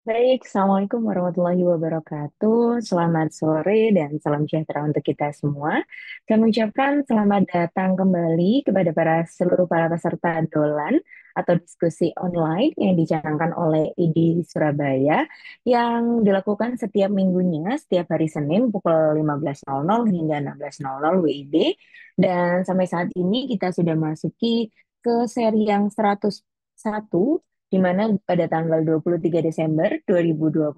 Baik, Assalamualaikum warahmatullahi wabarakatuh. Selamat sore dan salam sejahtera untuk kita semua. Kami ucapkan selamat datang kembali kepada para peserta DOLAN atau diskusi online yang dicanangkan oleh ID Surabaya yang dilakukan setiap minggunya, setiap hari Senin pukul 15.00 hingga 16.00 WIB. Dan sampai saat ini kita sudah masuki ke seri yang 101 di mana pada tanggal 23 Desember 2024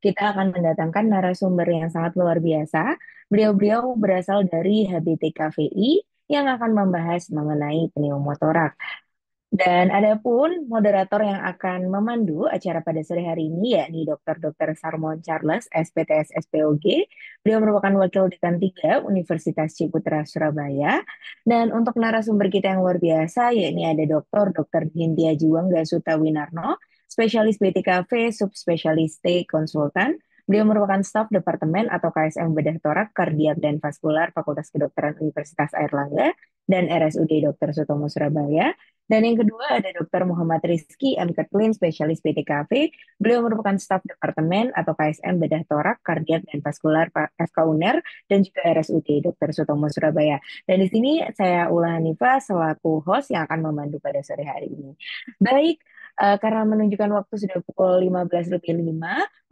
kita akan mendatangkan narasumber yang sangat luar biasa. Beliau-beliau berasal dari HBTKVI yang akan membahas mengenai pneumotoraks. Dan ada pun moderator yang akan memandu acara pada sore hari ini, yakni Dr. Sarmon Charles, SPTS SPOG. Beliau merupakan Wakil Dekan 3 Universitas Ciputra Surabaya. Dan untuk narasumber kita yang luar biasa, yakni ada Dr. Hindia Juwangga Sutawinarno, Spesialis BTKV, Subspesialis T Konsultan. Beliau merupakan staf Departemen atau KSM Bedah Torak, Kardiak, dan Vaskular Fakultas Kedokteran Universitas Airlangga dan RSUD Dr. Sutomo Surabaya. Dan yang kedua ada Dr. Muhammad Rizky M. Ketlin, spesialis PTKV. Beliau merupakan staf departemen atau KSM Bedah Torak, Kardiak, dan Vaskular FK UNER dan juga RSUD Dr. Sutomo Surabaya. Dan di sini saya Ula Hanifa selaku host yang akan memandu pada sore hari ini. Baik, karena menunjukkan waktu sudah pukul 15.05,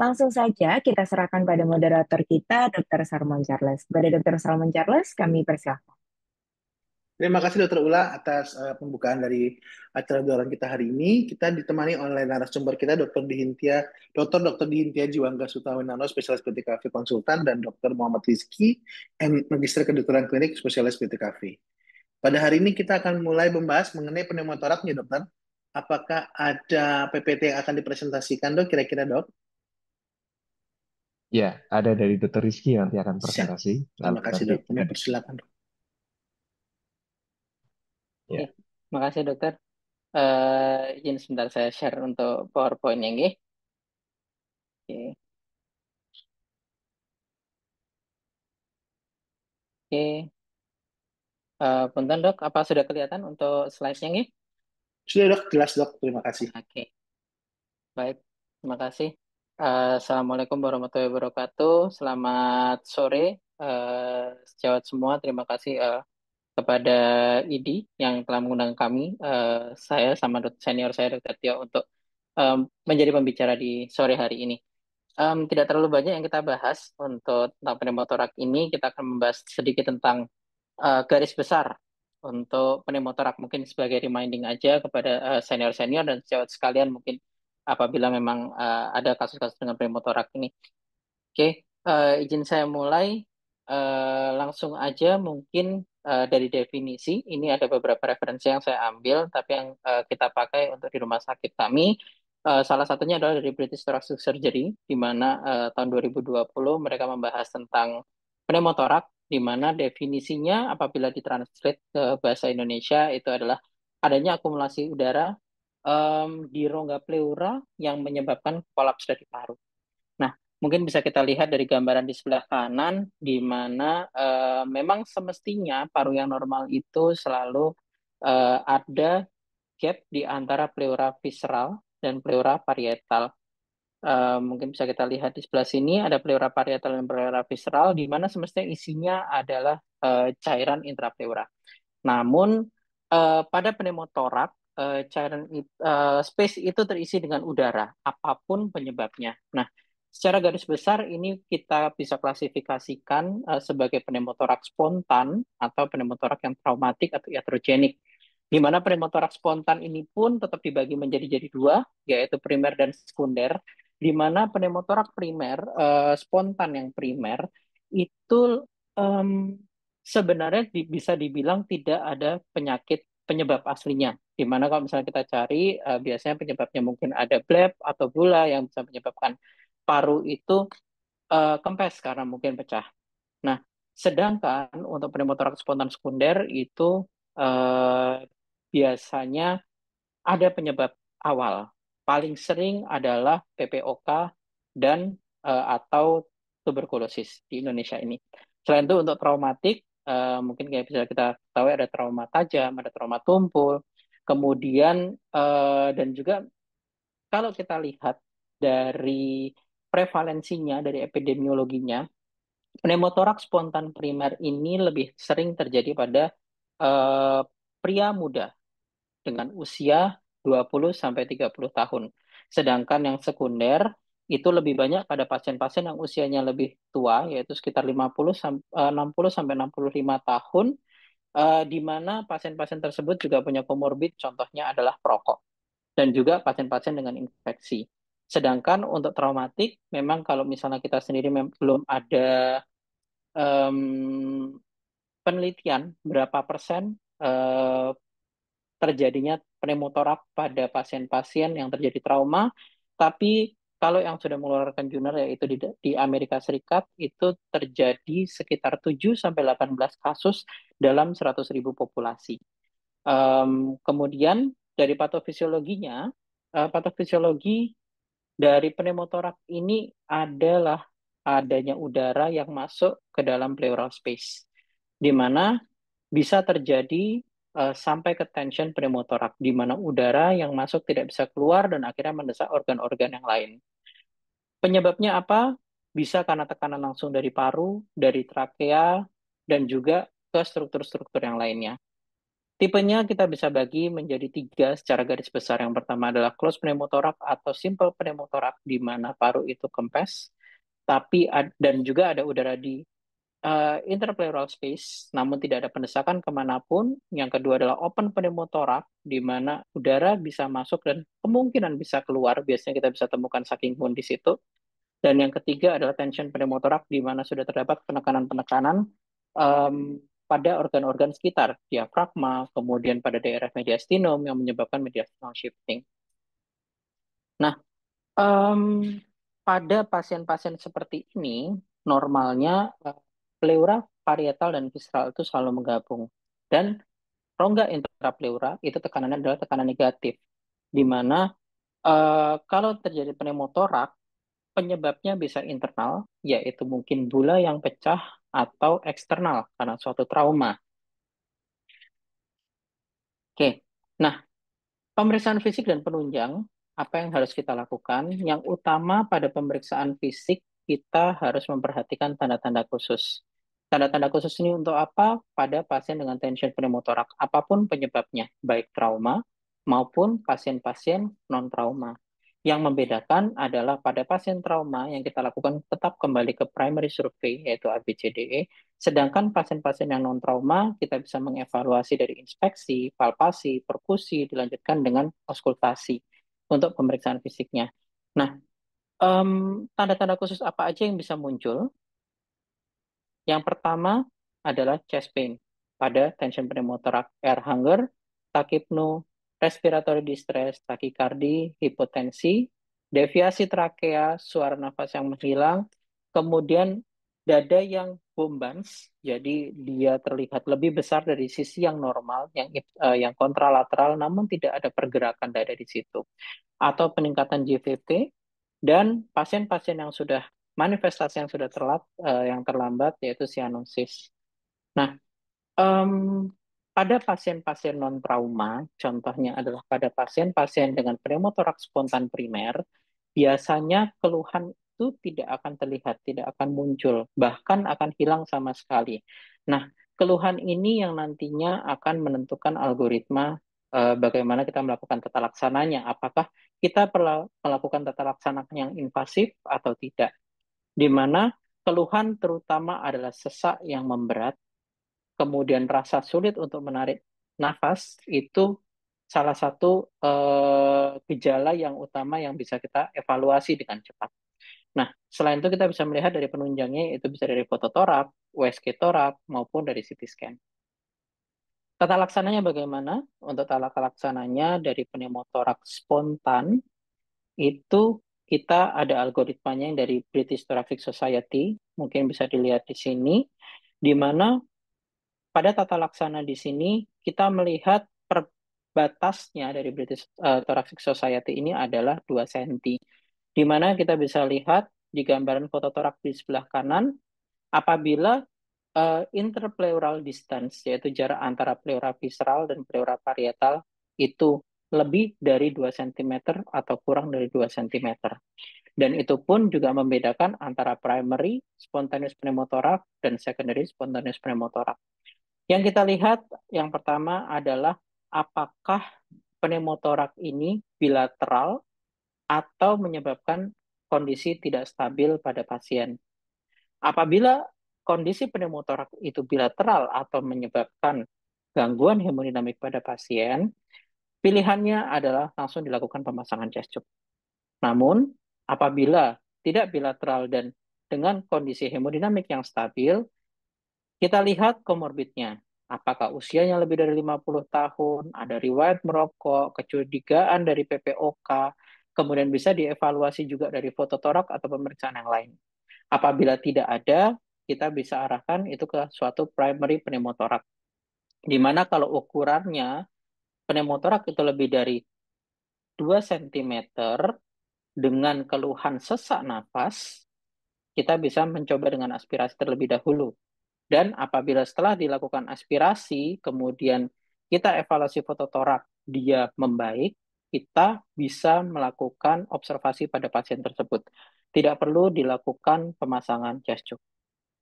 langsung saja kita serahkan pada moderator kita, Dr. Sarmon Charles. Kepada Dr. Sarmon Charles, kami persilahkan. Terima kasih Dokter Ula atas pembukaan dari acara dolan kita hari ini. Kita ditemani oleh narasumber kita Dr. Dihintia Jiwangga Sutawinarno, spesialis PTKV konsultan, dan Dr. Muhammad Rizky, Magister Kedokteran Klinik, spesialis PTKV. Pada hari ini kita akan mulai membahas mengenai pneumotoraks nih, Dokter. Apakah ada PPT yang akan dipresentasikan, Dok? Kira-kira, Dok? Ya, ada dari Dr. Rizky nanti akan Siap. presentasi. Lalu Terima kasih, nanti Dok. Kami ada. persilakan, Dok. Ya, Makasih dokter. Izin sebentar saya share untuk PowerPoint-nya nggih. Oke. Oke. Punten dok, apa sudah kelihatan untuk slide-nya nggih? Sudah, Dok. Jelas, Dok. Terima kasih. Oke. Baik, terima kasih. Assalamualaikum warahmatullahi wabarakatuh. Selamat sore, sejawat semua. Terima kasih kepada ID yang telah mengundang kami, saya sama senior saya Dr. Tio untuk menjadi pembicara di sore hari ini. Tidak terlalu banyak yang kita bahas untuk tentang pneumotorak ini. Kita akan membahas sedikit tentang garis besar untuk pneumotorak, mungkin sebagai reminding aja kepada senior-senior dan sejawat sekalian, mungkin apabila memang ada kasus-kasus dengan pneumotorak ini. Oke, izin saya mulai langsung aja mungkin dari definisi. Ini ada beberapa referensi yang saya ambil, tapi yang kita pakai untuk di rumah sakit kami. Salah satunya adalah dari British Thoracic Surgery, di mana tahun 2020 mereka membahas tentang pneumotorak, di mana definisinya apabila ditranslate ke bahasa Indonesia itu adalah adanya akumulasi udara di rongga pleura yang menyebabkan kolaps dari paru. Nah, mungkin bisa kita lihat dari gambaran di sebelah kanan, di mana memang semestinya paru yang normal itu selalu ada gap di antara pleura visceral dan pleura parietal. Mungkin bisa kita lihat di sebelah sini ada pleura parietal dan pleura visceral, di mana semestinya isinya adalah cairan intrapleura. Namun pada pneumotorak space itu terisi dengan udara, apapun penyebabnya. Nah, secara garis besar ini kita bisa klasifikasikan sebagai pneumotorak spontan atau pneumotorak yang traumatik atau iatrogenik. Di mana pneumotorak spontan ini pun tetap dibagi menjadi dua, yaitu primer dan sekunder. Di mana pneumotorak primer, spontan yang primer, itu sebenarnya bisa dibilang tidak ada penyakit penyebab aslinya. Di mana kalau misalnya kita cari, biasanya penyebabnya mungkin ada bleb atau gula yang bisa menyebabkan paru itu kempes karena mungkin pecah. Nah, sedangkan untuk pneumotorak spontan sekunder itu biasanya ada penyebab awal. Paling sering adalah PPOK dan atau tuberkulosis di Indonesia ini. Selain itu untuk traumatik, mungkin kayak bisa kita tahu ada trauma tajam, ada trauma tumpul, kemudian dan juga kalau kita lihat dari prevalensinya, dari epidemiologinya, pneumotoraks spontan primer ini lebih sering terjadi pada eh, pria muda dengan usia 20-30 tahun. Sedangkan yang sekunder itu lebih banyak pada pasien-pasien yang usianya lebih tua, yaitu sekitar 60-65 tahun, di mana pasien-pasien tersebut juga punya komorbid, contohnya adalah perokok, dan juga pasien-pasien dengan infeksi. Sedangkan untuk traumatik, memang kalau misalnya kita sendiri belum ada em, penelitian berapa persen terjadinya pneumotorak pada pasien-pasien yang terjadi trauma, tapi kalau yang sudah mengeluarkan jurnal yaitu di Amerika Serikat itu terjadi sekitar 7-18 kasus dalam 100.000 populasi. Kemudian dari patofisiologinya, patofisiologi dari pneumotorak ini adalah adanya udara yang masuk ke dalam pleural space, di mana bisa terjadi sampai ke tension pneumotorak, di mana udara yang masuk tidak bisa keluar dan akhirnya mendesak organ-organ yang lain. Penyebabnya apa? Bisa karena tekanan langsung dari paru, dari trakea, dan juga ke struktur-struktur yang lainnya. Tipenya kita bisa bagi menjadi 3 secara garis besar. Yang pertama adalah closed pneumotorak atau simple pneumotorak, di mana paru itu kempes, dan juga ada udara di interpleural space, namun tidak ada pendesakan kemanapun. Yang kedua adalah open pneumotorak, di mana udara bisa masuk dan kemungkinan bisa keluar. Biasanya kita bisa temukan sucking wound di situ. Dan yang ketiga adalah tension pneumotorak, di mana sudah terdapat penekanan-penekanan pada organ-organ sekitar, diafragma, kemudian pada daerah mediastinum yang menyebabkan mediastinal shifting. Nah, pada pasien-pasien seperti ini, normalnya pleura, parietal, dan visceral itu selalu menggabung. Dan rongga intrapleura itu tekanannya adalah tekanan negatif, di mana kalau terjadi pneumotorak, penyebabnya bisa internal, yaitu mungkin bula yang pecah, atau eksternal karena suatu trauma. Oke, nah pemeriksaan fisik dan penunjang, apa yang harus kita lakukan? Yang utama pada pemeriksaan fisik, kita harus memperhatikan tanda-tanda khusus. Tanda-tanda khusus ini untuk apa? Pada pasien dengan tension pneumotorak, apapun penyebabnya, baik trauma maupun pasien-pasien non-trauma. Yang membedakan adalah pada pasien trauma yang kita lakukan tetap kembali ke primary survey, yaitu ABCDE, sedangkan pasien-pasien yang non-trauma, kita bisa mengevaluasi dari inspeksi, palpasi, perkusi, dilanjutkan dengan auskultasi untuk pemeriksaan fisiknya. Nah, tanda-tanda khusus apa aja yang bisa muncul? Yang pertama adalah chest pain pada tension pneumotorak, air hunger, tachypno, respiratory distress, takikardi, hipotensi, deviasi trakea, suara nafas yang menghilang, kemudian dada yang bombans, jadi dia terlihat lebih besar dari sisi yang normal, yang kontralateral, namun tidak ada pergerakan dada di situ, atau peningkatan JVP, dan pasien-pasien yang sudah manifestasi yang terlambat yaitu sianosis. Nah, pada pasien-pasien non-trauma, contohnya adalah pada pasien-pasien dengan pneumotoraks spontan primer, biasanya keluhan itu tidak akan terlihat, tidak akan muncul, bahkan akan hilang sama sekali. Nah, keluhan ini yang nantinya akan menentukan algoritma bagaimana kita melakukan tata laksananya. Apakah kita perlu melakukan tata laksana yang invasif atau tidak? Di mana keluhan terutama adalah sesak yang memberat, kemudian rasa sulit untuk menarik nafas, itu salah satu gejala yang utama yang bisa kita evaluasi dengan cepat. Nah, selain itu kita bisa melihat dari penunjangnya, itu bisa dari fototorak, USG torak, maupun dari CT scan. Tata laksananya bagaimana? Untuk tata laksananya dari pneumotorak spontan, itu kita ada algoritmanya yang dari British Thoracic Society, mungkin bisa dilihat di sini, di mana pada tata laksana di sini kita melihat batasnya dari British Thoracic Society ini adalah 2 cm. Di mana kita bisa lihat di gambaran fototorak di sebelah kanan, apabila interpleural distance, yaitu jarak antara pleura visceral dan pleura parietal, itu lebih dari 2 cm atau kurang dari 2 cm. Dan itu pun juga membedakan antara primary spontaneous pneumothorax dan secondary spontaneous pneumothorax. Yang kita lihat yang pertama adalah apakah pneumothorax ini bilateral atau menyebabkan kondisi tidak stabil pada pasien. Apabila kondisi pneumothorax itu bilateral atau menyebabkan gangguan hemodinamik pada pasien, pilihannya adalah langsung dilakukan pemasangan chest tube. Namun, apabila tidak bilateral dan dengan kondisi hemodinamik yang stabil, kita lihat komorbidnya. Apakah usianya lebih dari 50 tahun, ada riwayat merokok, kecurigaan dari PPOK, kemudian bisa dievaluasi juga dari fototoraks atau pemeriksaan yang lain. Apabila tidak ada, kita bisa arahkan itu ke suatu primary pneumothorax. Di mana kalau ukurannya pneumothorax itu lebih dari 2 cm dengan keluhan sesak nafas, kita bisa mencoba dengan aspirasi terlebih dahulu. Dan apabila setelah dilakukan aspirasi, kemudian kita evaluasi fototorak, dia membaik, kita bisa melakukan observasi pada pasien tersebut. Tidak perlu dilakukan pemasangan chest tube.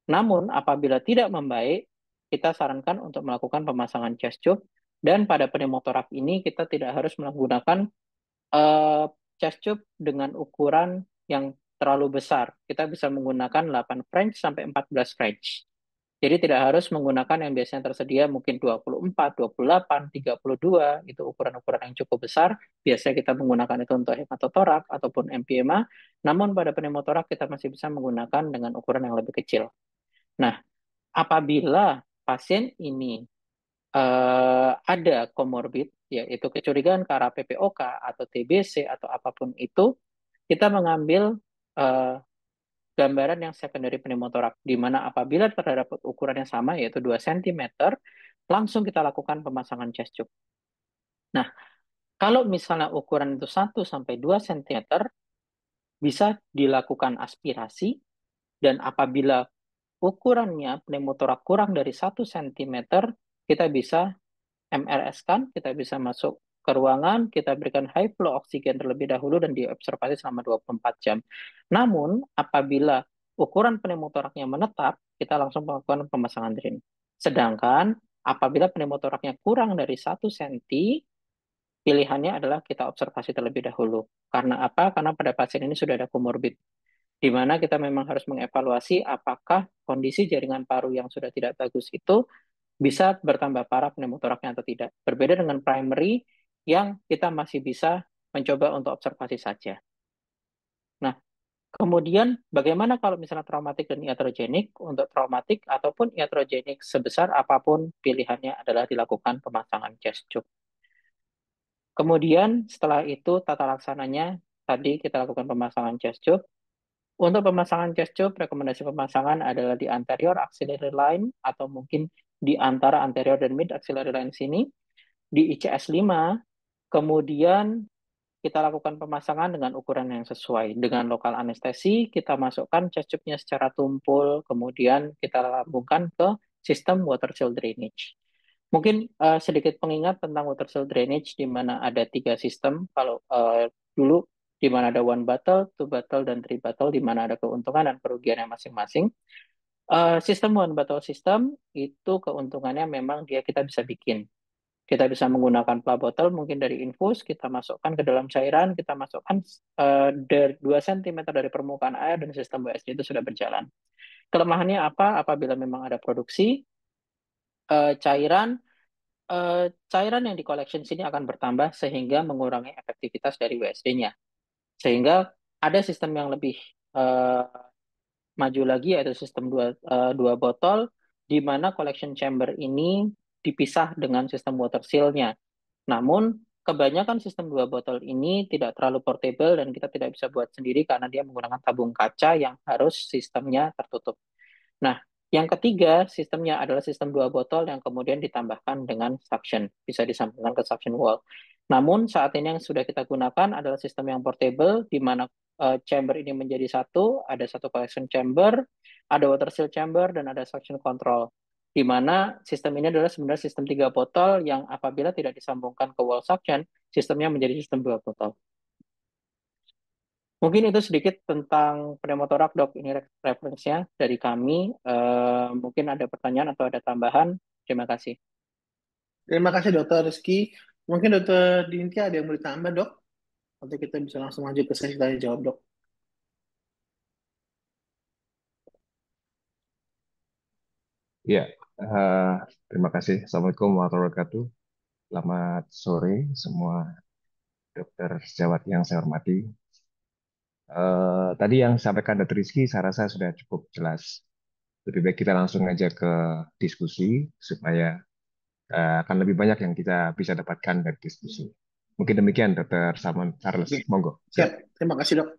Namun, apabila tidak membaik, kita sarankan untuk melakukan pemasangan chest tube. Dan pada pneumotorak ini, kita tidak harus menggunakan chest tube dengan ukuran yang terlalu besar. Kita bisa menggunakan 8 French sampai 14 French. Jadi tidak harus menggunakan yang biasanya tersedia mungkin 24, 28, 32, itu ukuran-ukuran yang cukup besar. Biasanya kita menggunakan itu untuk hematotorak ataupun emphysema, namun pada pneumotorak kita masih bisa menggunakan dengan ukuran yang lebih kecil. Nah, apabila pasien ini ada komorbid, yaitu kecurigaan ke arah PPOK atau TBC atau apapun itu, kita mengambil gambaran yang secondary pneumotorak, di mana apabila terdapat ukuran yang sama, yaitu 2 cm, langsung kita lakukan pemasangan chest tube. Nah, kalau misalnya ukuran itu 1 sampai 2 cm, bisa dilakukan aspirasi, dan apabila ukurannya pneumotorak kurang dari 1 cm, kita bisa MRS-kan, kita bisa masuk ke ruangan, kita berikan high flow oksigen terlebih dahulu dan diobservasi selama 24 jam. Namun, apabila ukuran pneumotoraknya menetap, kita langsung melakukan pemasangan drain. Sedangkan, apabila pneumotoraknya kurang dari 1 cm, pilihannya adalah kita observasi terlebih dahulu. Karena apa? Karena pada pasien ini sudah ada komorbid, di mana kita memang harus mengevaluasi apakah kondisi jaringan paru yang sudah tidak bagus itu bisa bertambah parah pneumotoraknya atau tidak. Berbeda dengan primary yang kita masih bisa mencoba untuk observasi saja. Nah, kemudian bagaimana kalau misalnya traumatik dan iatrogenik? Untuk traumatik ataupun iatrogenik sebesar apapun pilihannya adalah dilakukan pemasangan chest tube. Kemudian setelah itu tata laksananya tadi kita lakukan pemasangan chest tube. Untuk pemasangan chest tube, rekomendasi pemasangan adalah di anterior axillary line atau mungkin di antara anterior dan mid axillary line sini, di ICS 5, kemudian kita lakukan pemasangan dengan ukuran yang sesuai. Dengan lokal anestesi, kita masukkan chest tube-nya secara tumpul, kemudian kita lambungkan ke sistem water cell drainage. Mungkin sedikit pengingat tentang water cell drainage, di mana ada 3 sistem. Kalau dulu di mana ada one battle, two battle, dan three battle, di mana ada keuntungan dan kerugiannya masing-masing. Sistem one battle system itu keuntungannya memang kita bisa bikin. Kita bisa menggunakan plug bottle mungkin dari infus, kita masukkan ke dalam cairan, kita masukkan 2 cm dari permukaan air, dan sistem WSD itu sudah berjalan. Kelemahannya apa? Apabila memang ada produksi cairan yang di collection sini akan bertambah sehingga mengurangi efektivitas dari WSD-nya. Sehingga ada sistem yang lebih maju lagi, yaitu sistem dua botol, di mana collection chamber ini dipisah dengan sistem water seal-nya. Namun, kebanyakan sistem 2 botol ini tidak terlalu portable dan kita tidak bisa buat sendiri karena dia menggunakan tabung kaca yang harus sistemnya tertutup. Nah, yang ketiga, sistemnya adalah sistem 2 botol yang kemudian ditambahkan dengan suction. Bisa disambungkan ke suction wall. Namun, saat ini yang sudah kita gunakan adalah sistem yang portable, di mana chamber ini menjadi satu, ada satu collection chamber, ada water seal chamber, dan ada suction control. di mana sistem ini adalah sebenarnya sistem 3 botol yang apabila tidak disambungkan ke wall suction, sistemnya menjadi sistem 2 botol. Mungkin itu sedikit tentang pneumotorak, Dok. Ini referensinya dari kami. Mungkin ada pertanyaan atau ada tambahan. Terima kasih. Terima kasih Dokter Rizky. Mungkin Dokter Dintia ada yang mau ditambah, Dok? Nanti kita bisa langsung lanjut ke sesi tanya jawab, Dok. Ya, terima kasih. Assalamualaikum warahmatullahi wabarakatuh. Selamat sore semua dokter sejawat yang saya hormati. Tadi yang sampaikan Dr. Rizky, saya rasa sudah cukup jelas. Lebih baik kita langsung aja ke diskusi supaya akan lebih banyak yang kita bisa dapatkan dari diskusi. Mungkin demikian, Dr. Salman Charles. Oke, Monggo. siap. Terima kasih, Dok.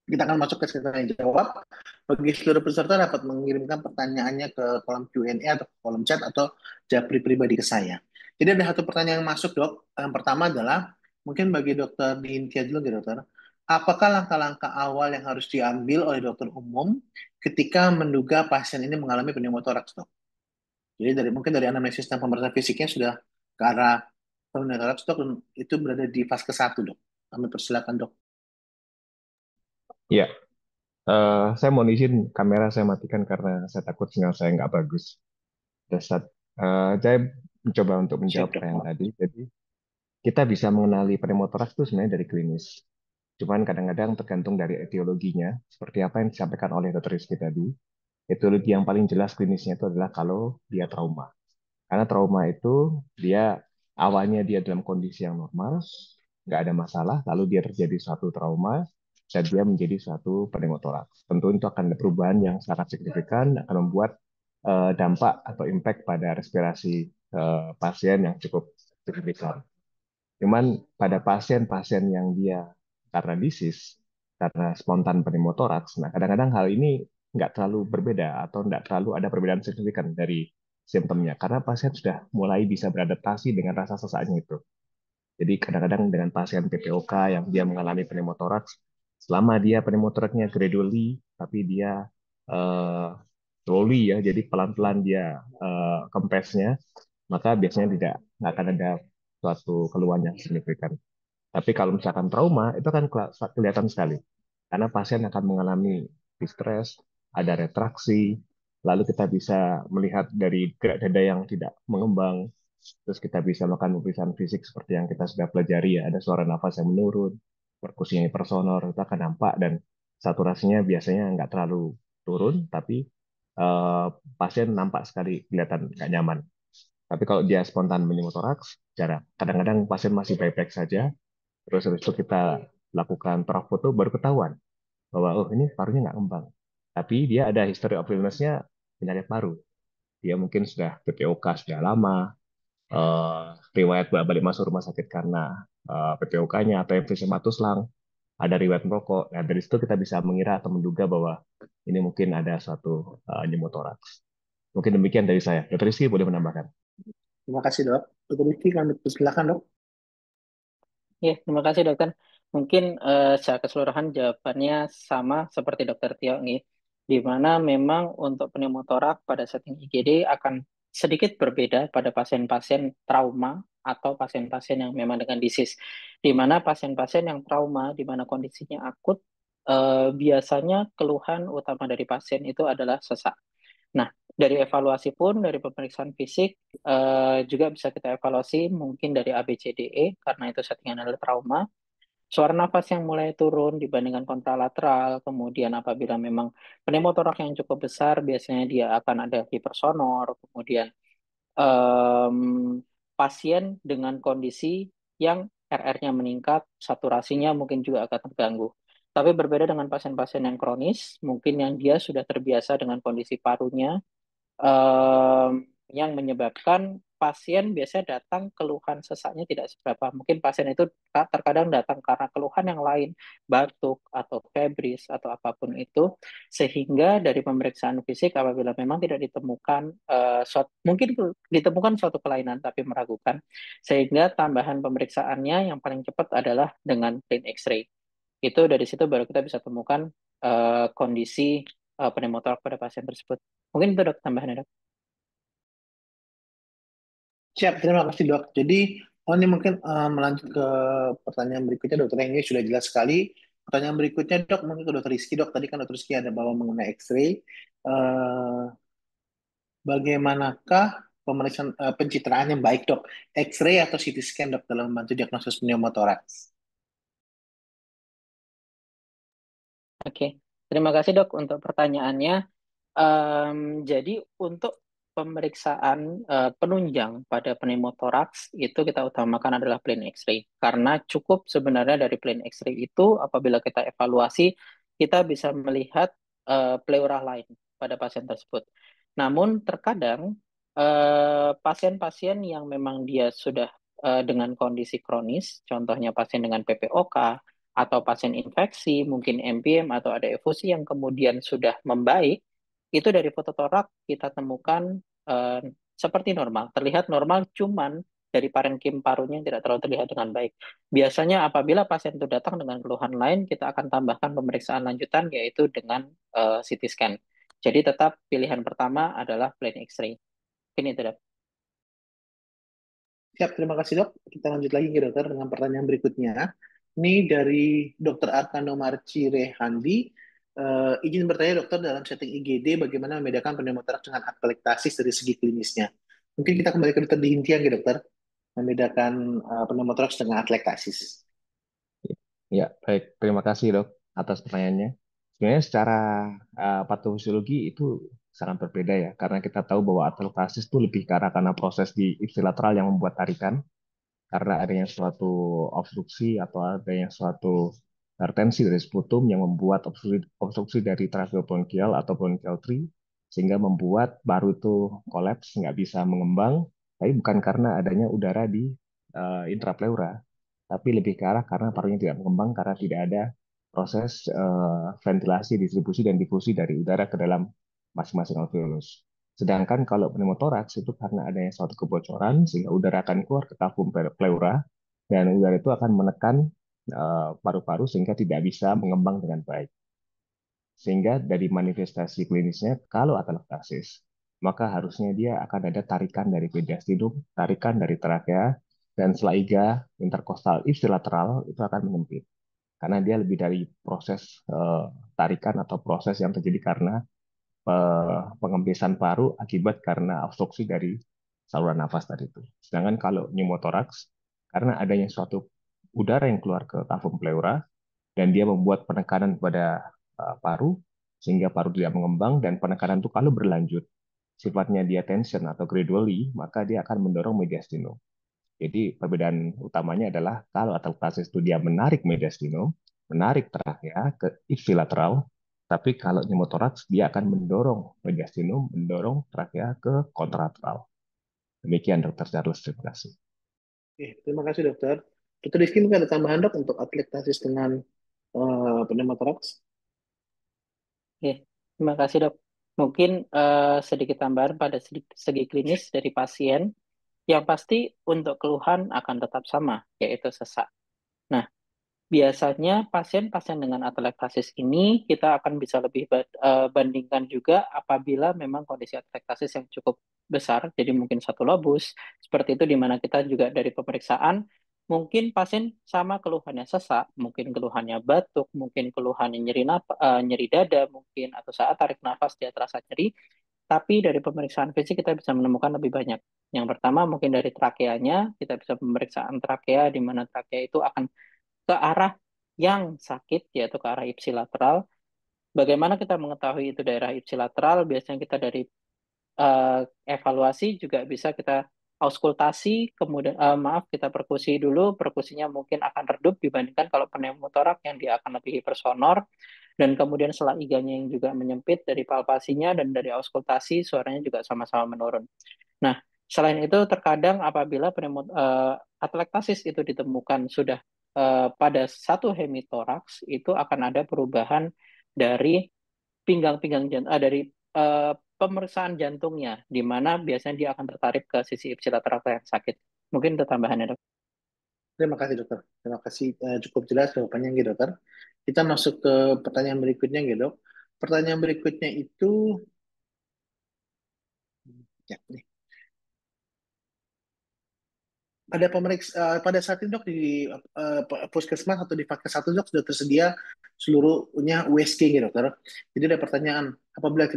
Kita akan masuk ke sesi tanya jawab. Bagi seluruh peserta dapat mengirimkan pertanyaannya ke kolom Q&A atau ke kolom chat atau japri pribadi ke saya. Jadi ada satu pertanyaan yang masuk, Dok. Yang pertama adalah, mungkin bagi Dokter Dintia dulu, ya, Dokter. Apakah langkah-langkah awal yang harus diambil oleh dokter umum ketika menduga pasien ini mengalami pneumotoraks, Dok? Jadi mungkin dari anamnesis dan pemeriksaan fisiknya sudah ke arah pneumotoraks, Dok, dan itu berada di fase ke-1, Dok. Kami persilakan, Dok. Ya, saya mohon izin kamera saya matikan karena saya takut sinyal saya nggak bagus. Dasar, saya mencoba untuk Siap, menjawab Dok. pertanyaan tadi. Jadi kita bisa mengenali pneumotoraks itu sebenarnya dari klinis. Cuman kadang-kadang tergantung dari etiologinya, seperti apa yang disampaikan oleh Dr. Rizky tadi. Etiologi yang paling jelas klinisnya itu adalah kalau dia trauma. Karena trauma itu dia awalnya dia dalam kondisi yang normal, nggak ada masalah, lalu dia terjadi suatu trauma dan dia menjadi suatu pneumotoraks. Tentu itu akan ada perubahan yang sangat signifikan, akan membuat dampak atau impact pada respirasi pasien yang cukup signifikan. Cuman pada pasien-pasien yang dia karena disease, karena spontan pneumotoraks, nah kadang-kadang hal ini nggak terlalu berbeda atau nggak terlalu ada perbedaan signifikan dari simptomnya, karena pasien sudah mulai bisa beradaptasi dengan rasa sesaknya itu. Jadi kadang-kadang dengan pasien PPOK yang dia mengalami pneumotoraks, selama dia pneumotoraksnya gradually, tapi dia eh, slowly ya, jadi pelan-pelan dia kempesnya, maka biasanya tidak nggak akan ada suatu keluhan yang signifikan. Tapi kalau misalkan trauma, itu kan kelihatan sekali. Karena pasien akan mengalami distress, ada retraksi, lalu kita bisa melihat dari gerak dada yang tidak mengembang, terus kita bisa melakukan pemeriksaan fisik seperti yang kita sudah pelajari ya, ada suara nafas yang menurun, perkusi yang hipersonor, itu akan nampak, dan saturasinya biasanya nggak terlalu turun, tapi eh, pasien nampak sekali kelihatan nggak nyaman. Tapi kalau dia spontan pneumotoraks, jarang. Kadang-kadang pasien masih baik-baik saja, terus habis itu kita lakukan foto baru ketahuan bahwa oh ini parunya nggak ngembang. Tapi dia ada history of illness-nya penyakit paru. Dia mungkin sudah PPOK sudah lama, riwayat balik masuk rumah sakit karena PPOK-nya atau emfisema tuslang, ada riwayat merokok. Nah, dari situ kita bisa mengira atau menduga bahwa ini mungkin ada suatu pneumotoraks. Mungkin demikian dari saya. Dr. Rizky boleh menambahkan. Terima kasih, Dok. Dokter Rizky, kami persilakan, Dok. Ya, terima kasih dokter. Mungkin secara keseluruhan jawabannya sama seperti dokter Tio nih, di mana memang untuk pneumotorak pada setting IGD akan sedikit berbeda pada pasien-pasien trauma atau pasien-pasien yang memang dengan disease. Di mana pasien-pasien yang trauma, di mana kondisinya akut, biasanya keluhan utama dari pasien itu adalah sesak. Nah, dari evaluasi pun, dari pemeriksaan fisik, juga bisa kita evaluasi mungkin dari ABCDE, karena itu settingan adalah trauma. Suara nafas yang mulai turun dibandingkan kontralateral, kemudian apabila memang pneumotorak yang cukup besar, biasanya dia akan ada hipersonor, kemudian em, pasien dengan kondisi yang RR-nya meningkat, saturasinya mungkin juga akan terganggu. Tapi berbeda dengan pasien-pasien yang kronis, mungkin yang dia sudah terbiasa dengan kondisi parunya, em, yang menyebabkan pasien biasanya datang keluhan sesaknya tidak seberapa. Mungkin pasien itu terkadang datang karena keluhan yang lain, batuk atau febris atau apapun itu, sehingga dari pemeriksaan fisik apabila memang tidak ditemukan mungkin ditemukan suatu kelainan tapi meragukan, sehingga tambahan pemeriksaannya yang paling cepat adalah dengan clean X-ray. Itu dari situ baru kita bisa temukan kondisi pneumotoraks pada pasien tersebut. Mungkin itu dok tambahannya dok. Siap, terima kasih dok. Jadi, ini mungkin melanjut ke pertanyaan berikutnya, dokter yang ini sudah jelas sekali. Pertanyaan berikutnya dok, mungkin ke dokter Rizky dok. Tadi kan dokter Rizky ada bawa mengenai X-ray. Eh, Bagaimanakah pemeriksaan pencitraan yang baik dok? X-ray atau CT scan dok dalam membantu diagnosis pneumotoraks? Oke, terima kasih dok untuk pertanyaannya. Jadi untuk pemeriksaan penunjang pada pneumotoraks itu kita utamakan adalah plain X-ray. Karena cukup sebenarnya dari plain X-ray itu apabila kita evaluasi kita bisa melihat pleura lain pada pasien tersebut. Namun terkadang pasien-pasien yang memang dia sudah dengan kondisi kronis, contohnya pasien dengan PPOK atau pasien infeksi, mungkin MPM atau ada efusi yang kemudian sudah membaik, itu dari fototorak kita temukan eh, seperti normal, terlihat normal, cuman dari parenkim parunya yang tidak terlalu terlihat dengan baik. Biasanya apabila pasien itu datang dengan keluhan lain, kita akan tambahkan pemeriksaan lanjutan yaitu dengan CT scan. Jadi tetap pilihan pertama adalah plain X-ray. Ini itu, Dok. Siap, terima kasih dok. Kita lanjut lagi ke dokter dengan pertanyaan berikutnya. Ini dari dokter Arkano Marci Rehandi. Izin bertanya dokter, dalam setting IGD bagaimana membedakan pneumotoraks dengan atelektasis dari segi klinisnya? Mungkin kita kembali ke dokter Dihintian ya dokter, membedakan pneumotoraks dengan atelektasis. Ya, baik. Terima kasih, Dok, atas pertanyaannya. Sebenarnya secara patofisiologi itu sangat berbeda ya, karena kita tahu bahwa atelektasis itu lebih ke arah karena proses di ipsilateral yang membuat tarikan, karena adanya suatu obstruksi atau adanya suatu hipertensi dari sputum yang membuat obstruksi dari tracheobronchial atau bronchial tree, sehingga membuat paru itu kolaps, nggak bisa mengembang, tapi bukan karena adanya udara di intrapleura, tapi lebih ke arah karena parunya tidak mengembang karena tidak ada proses ventilasi, distribusi, dan difusi dari udara ke dalam masing-masing alveolus. Sedangkan kalau pneumotoraks itu karena adanya suatu kebocoran sehingga udara akan keluar ke tabung pleura dan udara itu akan menekan paru-paru sehingga tidak bisa mengembang dengan baik. Sehingga dari manifestasi klinisnya kalau atelektasis, maka harusnya dia akan ada tarikan dari mediastinum, tarikan dari trakea, dan selaiga interkostal ipsilateral itu akan menyempit. Karena dia lebih dari proses tarikan atau proses yang terjadi karena pengembesan paru akibat karena obstruksi dari saluran nafas tadi itu. Sedangkan kalau pneumotoraks, karena adanya suatu udara yang keluar ke tabung pleura dan dia membuat penekanan pada paru sehingga paru tidak mengembang dan penekanan itu kalau berlanjut sifatnya dia tension atau gradually maka dia akan mendorong mediastinum. Jadi perbedaan utamanya adalah kalau atelektasis itu dia menarik mediastinum, menarik trakea ke ipsilateral, tapi kalau pneumotoraks dia akan mendorong mediastinum, mendorong trakea ke kontralateral. Demikian Dokter Charles, terima kasih. Oke, terima kasih dokter. Dokter Rizky mungkin ada tambahan dok untuk atelektasis dengan pneumotoraks? Oke, terima kasih dok. Mungkin sedikit tambahan pada segi klinis dari pasien, yang pasti untuk keluhan akan tetap sama, yaitu sesak. Nah, biasanya pasien-pasien dengan atelektasis ini kita akan bisa lebih bandingkan juga apabila memang kondisi atelektasis yang cukup besar, jadi mungkin satu lobus, seperti itu di mana kita juga dari pemeriksaan mungkin pasien sama keluhannya sesak, mungkin keluhannya batuk, mungkin keluhannya nyeri dada mungkin atau saat tarik nafas dia terasa nyeri, tapi dari pemeriksaan fisik kita bisa menemukan lebih banyak. Yang pertama mungkin dari trakeanya, kita bisa pemeriksaan trakea di mana trakea itu akan ke arah yang sakit, yaitu ke arah ipsilateral. Bagaimana kita mengetahui itu daerah ipsilateral? Biasanya kita dari eh, evaluasi juga bisa kita auskultasi, kemudian maaf kita perkusi dulu, perkusinya mungkin akan redup dibandingkan kalau pneumotorak yang dia akan lebih hipersonor, dan kemudian selaiganya yang juga menyempit dari palpasinya dan dari auskultasi suaranya juga sama-sama menurun. Nah, selain itu terkadang apabila atelektasis itu ditemukan sudah pada satu hemitoraks itu akan ada perubahan dari pinggang-pinggang jantung dari eh, pemeriksaan jantungnya di mana biasanya dia akan tertarik ke sisi ipsilateral yang sakit. Mungkin itu tambahannya, Dok. Terima kasih dokter. Terima kasih cukup jelas jawabannya gitu dokter. Kita masuk ke pertanyaan berikutnya gitu dok. Pertanyaan berikutnya itu ya nih. pada saat ini dok di puskesmas atau di vaskes satu dok sudah tersedia seluruhnya USG gitu dokter. Jadi ada pertanyaan, apabila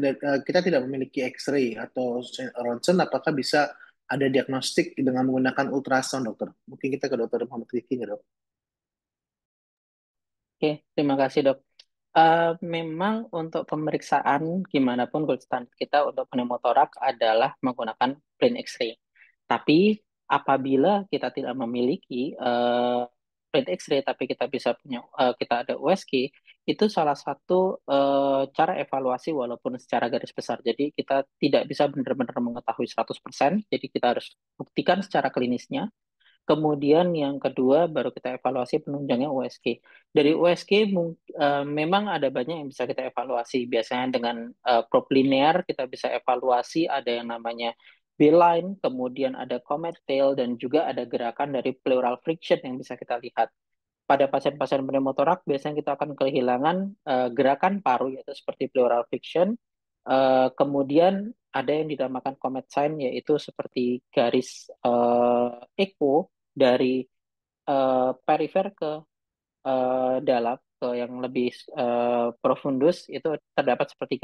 kita tidak memiliki X-ray atau ronsen, apakah bisa ada diagnostik dengan menggunakan ultrasound dokter? Mungkin kita ke dokter Muhammad Rifki ya dok. Oke, terima kasih dok. Memang untuk pemeriksaan gimana pun gold standard kita untuk pneumotorak adalah menggunakan plain X-ray. Tapi apabila kita tidak memiliki plain X-ray tapi kita ada USG, itu salah satu cara evaluasi walaupun secara garis besar. Jadi kita tidak bisa benar-benar mengetahui 100%, jadi kita harus buktikan secara klinisnya. Kemudian yang kedua baru kita evaluasi penunjangnya USG. Dari USG memang ada banyak yang bisa kita evaluasi. Biasanya dengan probe linear kita bisa evaluasi ada yang namanya beeline, kemudian ada comet tail, dan juga ada gerakan dari pleural friction yang bisa kita lihat. Pada pasien-pasien pneumotorak biasanya kita akan kehilangan gerakan paru yaitu seperti pleural friction. Kemudian ada yang dinamakan comet sign yaitu seperti garis echo dari perifer ke dalam ke yang lebih profundus itu terdapat seperti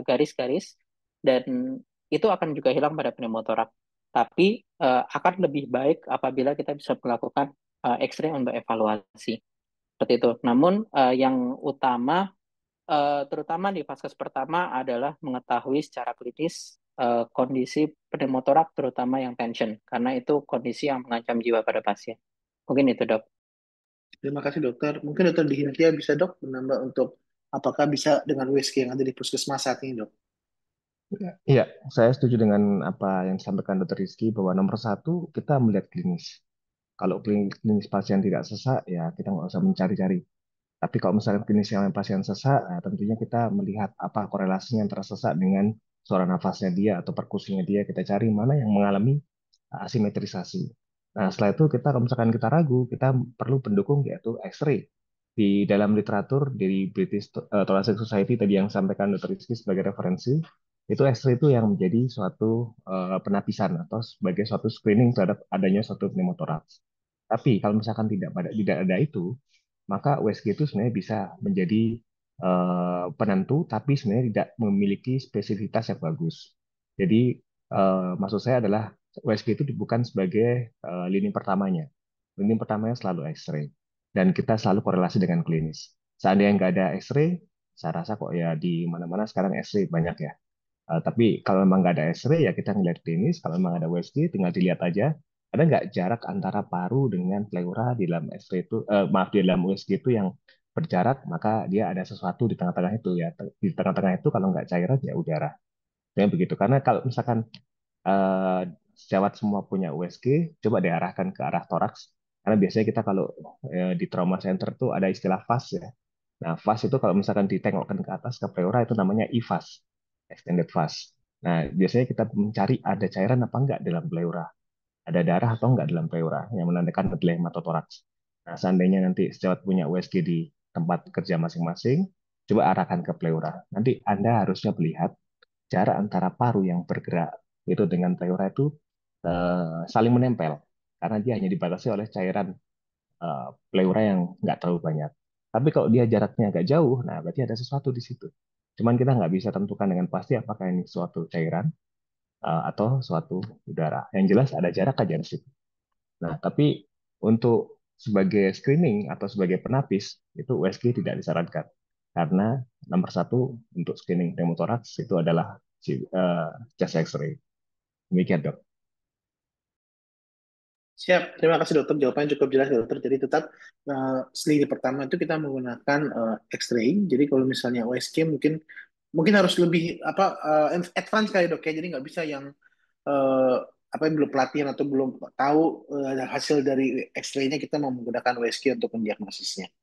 garis-garis dan itu akan juga hilang pada pneumotorak. Tapi akan lebih baik apabila kita bisa melakukan X-ray untuk evaluasi seperti itu. Namun yang utama terutama di fase pertama adalah mengetahui secara klinis kondisi pneumotorak terutama yang tension karena itu kondisi yang mengancam jiwa pada pasien. Mungkin itu dok. Terima kasih dokter. Mungkin dokter Dihintia bisa dok menambah untuk apakah bisa dengan USG yang ada di puskesmas saat ini dok? Iya, saya setuju dengan apa yang disampaikan Dr. Rizky bahwa nomor satu kita melihat klinis. Kalau klinis pasien tidak sesak, ya kita nggak usah mencari-cari. Tapi kalau misalnya klinis yang pasien sesak, nah tentunya kita melihat apa korelasinya antara sesak dengan suara nafasnya dia atau perkusinya dia. Kita cari mana yang mengalami asimetrisasi. Nah, setelah itu kita kalau misalkan kita ragu, kita perlu pendukung yaitu X-ray. Di dalam literatur dari British Thoracic Society tadi yang sampaikan Dr. Rizky sebagai referensi, itu X-ray itu yang menjadi suatu penapisan atau sebagai suatu screening terhadap adanya suatu pneumotoraks. Tapi kalau misalkan tidak ada itu, maka USG itu sebenarnya bisa menjadi penentu, tapi sebenarnya tidak memiliki spesifitas yang bagus. Jadi maksud saya adalah USG itu bukan sebagai lini pertamanya. Lini pertamanya selalu X-ray. Dan kita selalu korelasi dengan klinis. Seandainya nggak ada X-ray, saya rasa kok ya di mana-mana sekarang X-ray banyak ya. Tapi kalau memang nggak ada X-ray ya kita ngeliat klinis. Kalau memang ada USG tinggal dilihat aja. Ada nggak jarak antara paru dengan pleura di dalam X-ray itu, maaf di dalam USG itu yang berjarak, maka dia ada sesuatu di tengah-tengah itu ya. Di tengah-tengah itu kalau nggak cairan ya udara. Kayak begitu. Karena kalau misalkan eh, sejawat semua punya USG, coba diarahkan ke arah toraks. Karena biasanya kita kalau di trauma center tuh ada istilah FAS ya. Nah, FAS itu kalau misalkan ditengokkan ke atas ke pleura itu namanya IFAS, extended FAS. Nah, biasanya kita mencari ada cairan apa enggak dalam pleura, ada darah atau enggak dalam pleura yang menandakan adalah hematotoraks. Nah, seandainya nanti sejawat punya USG di tempat kerja masing-masing, coba arahkan ke pleura. Nanti Anda harusnya melihat jarak antara paru yang bergerak itu dengan pleura itu saling menempel karena dia hanya dibatasi oleh cairan pleura yang nggak terlalu banyak. Tapi kalau dia jaraknya agak jauh, nah berarti ada sesuatu di situ. Cuman kita nggak bisa tentukan dengan pasti apakah ini suatu cairan atau suatu udara. Yang jelas ada jarak aja di situ. Nah, tapi untuk sebagai screening atau sebagai penapis itu USG tidak disarankan karena nomor satu untuk screening pneumothorax itu adalah chest X-ray. Demikian dok. Siap, terima kasih dokter. Jawabannya cukup jelas dokter. Jadi tetap lini pertama itu kita menggunakan X-ray. Jadi kalau misalnya OSG mungkin mungkin harus lebih apa advance kali dok ya. Jadi nggak bisa yang eh, apa yang belum pelatihan atau belum tahu hasil dari X-ray-nya kita mau menggunakan USG untuk mendiagnosisnya.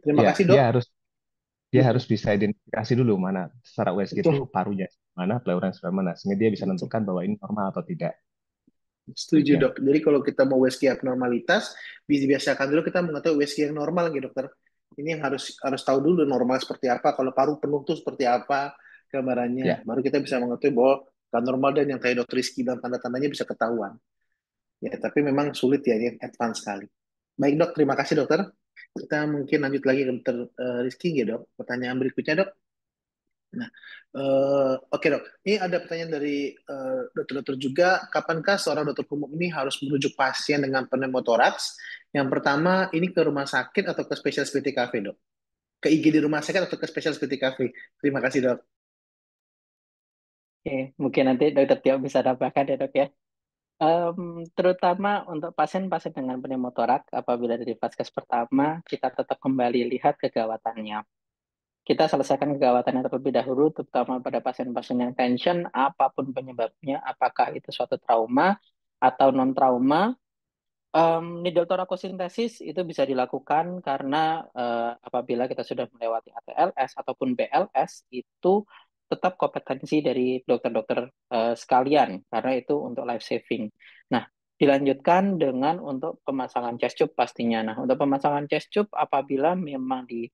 Terima Ya, kasih dok. dia Betul, harus bisa identifikasi dulu mana secara USG itu betul, parunya mana, pleura yang sebelah mana, sehingga dia bisa betul. menentukan bahwa ini normal atau tidak. Setuju Demikian. dok. Jadi kalau kita mau USG abnormalitas, dibiasakan dulu kita mengetahui USG yang normal gitu dokter. Ini yang harus harus tahu dulu normal seperti apa. Kalau paru penuh tuh seperti apa gambarannya. Ya, Baru kita bisa mengetahui bahwa kan normal dan yang tadi dokter Rizky dan tanda-tandanya bisa ketahuan. Ya, tapi memang sulit ya, ini advance sekali. Baik dok, terima kasih dokter. Kita mungkin lanjut lagi ke dokter Rizky ya dok. Pertanyaan berikutnya dok. Nah, oke dok. Ini ada pertanyaan dari dokter-dokter juga. Kapankah seorang dokter umum ini harus merujuk pasien dengan pneumotoraks? Yang pertama, ini ke rumah sakit atau ke spesialis PTKV dok? Ke IGD rumah sakit atau ke spesialis PTKV? Terima kasih dok. Oke, mungkin nanti Dokter Tio bisa tambahkan ya dok ya. Terutama untuk pasien-pasien dengan pneumotorak, apabila dari vaskes pertama, kita tetap kembali lihat kegawatannya. Kita selesaikan kegawatannya terlebih dahulu, terutama pada pasien-pasien yang tension, apapun penyebabnya, apakah itu suatu trauma atau non-trauma. Needle thoracocentesis itu bisa dilakukan karena apabila kita sudah melewati ATLS ataupun BLS, itu tetap kompetensi dari dokter-dokter sekalian, karena itu untuk life saving. Nah, dilanjutkan dengan untuk pemasangan chest tube pastinya. Nah, untuk pemasangan chest tube apabila memang di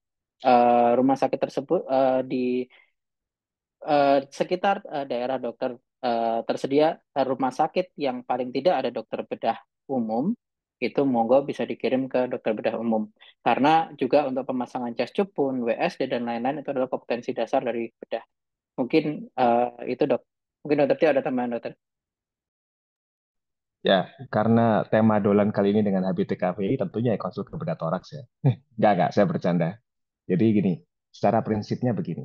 rumah sakit tersebut di sekitar daerah dokter tersedia rumah sakit yang paling tidak ada dokter bedah umum, itu monggo bisa dikirim ke dokter bedah umum. Karena juga untuk pemasangan chest tube pun, WSD dan lain-lain itu adalah kompetensi dasar dari bedah. Mungkin itu dok. Mungkin dokter Tio ada tambahan dokter. Ya, karena tema dolan kali ini dengan HBTKVI tentunya ya konsul ke bedah toraks ya. Enggak, saya bercanda. Jadi gini, secara prinsipnya begini.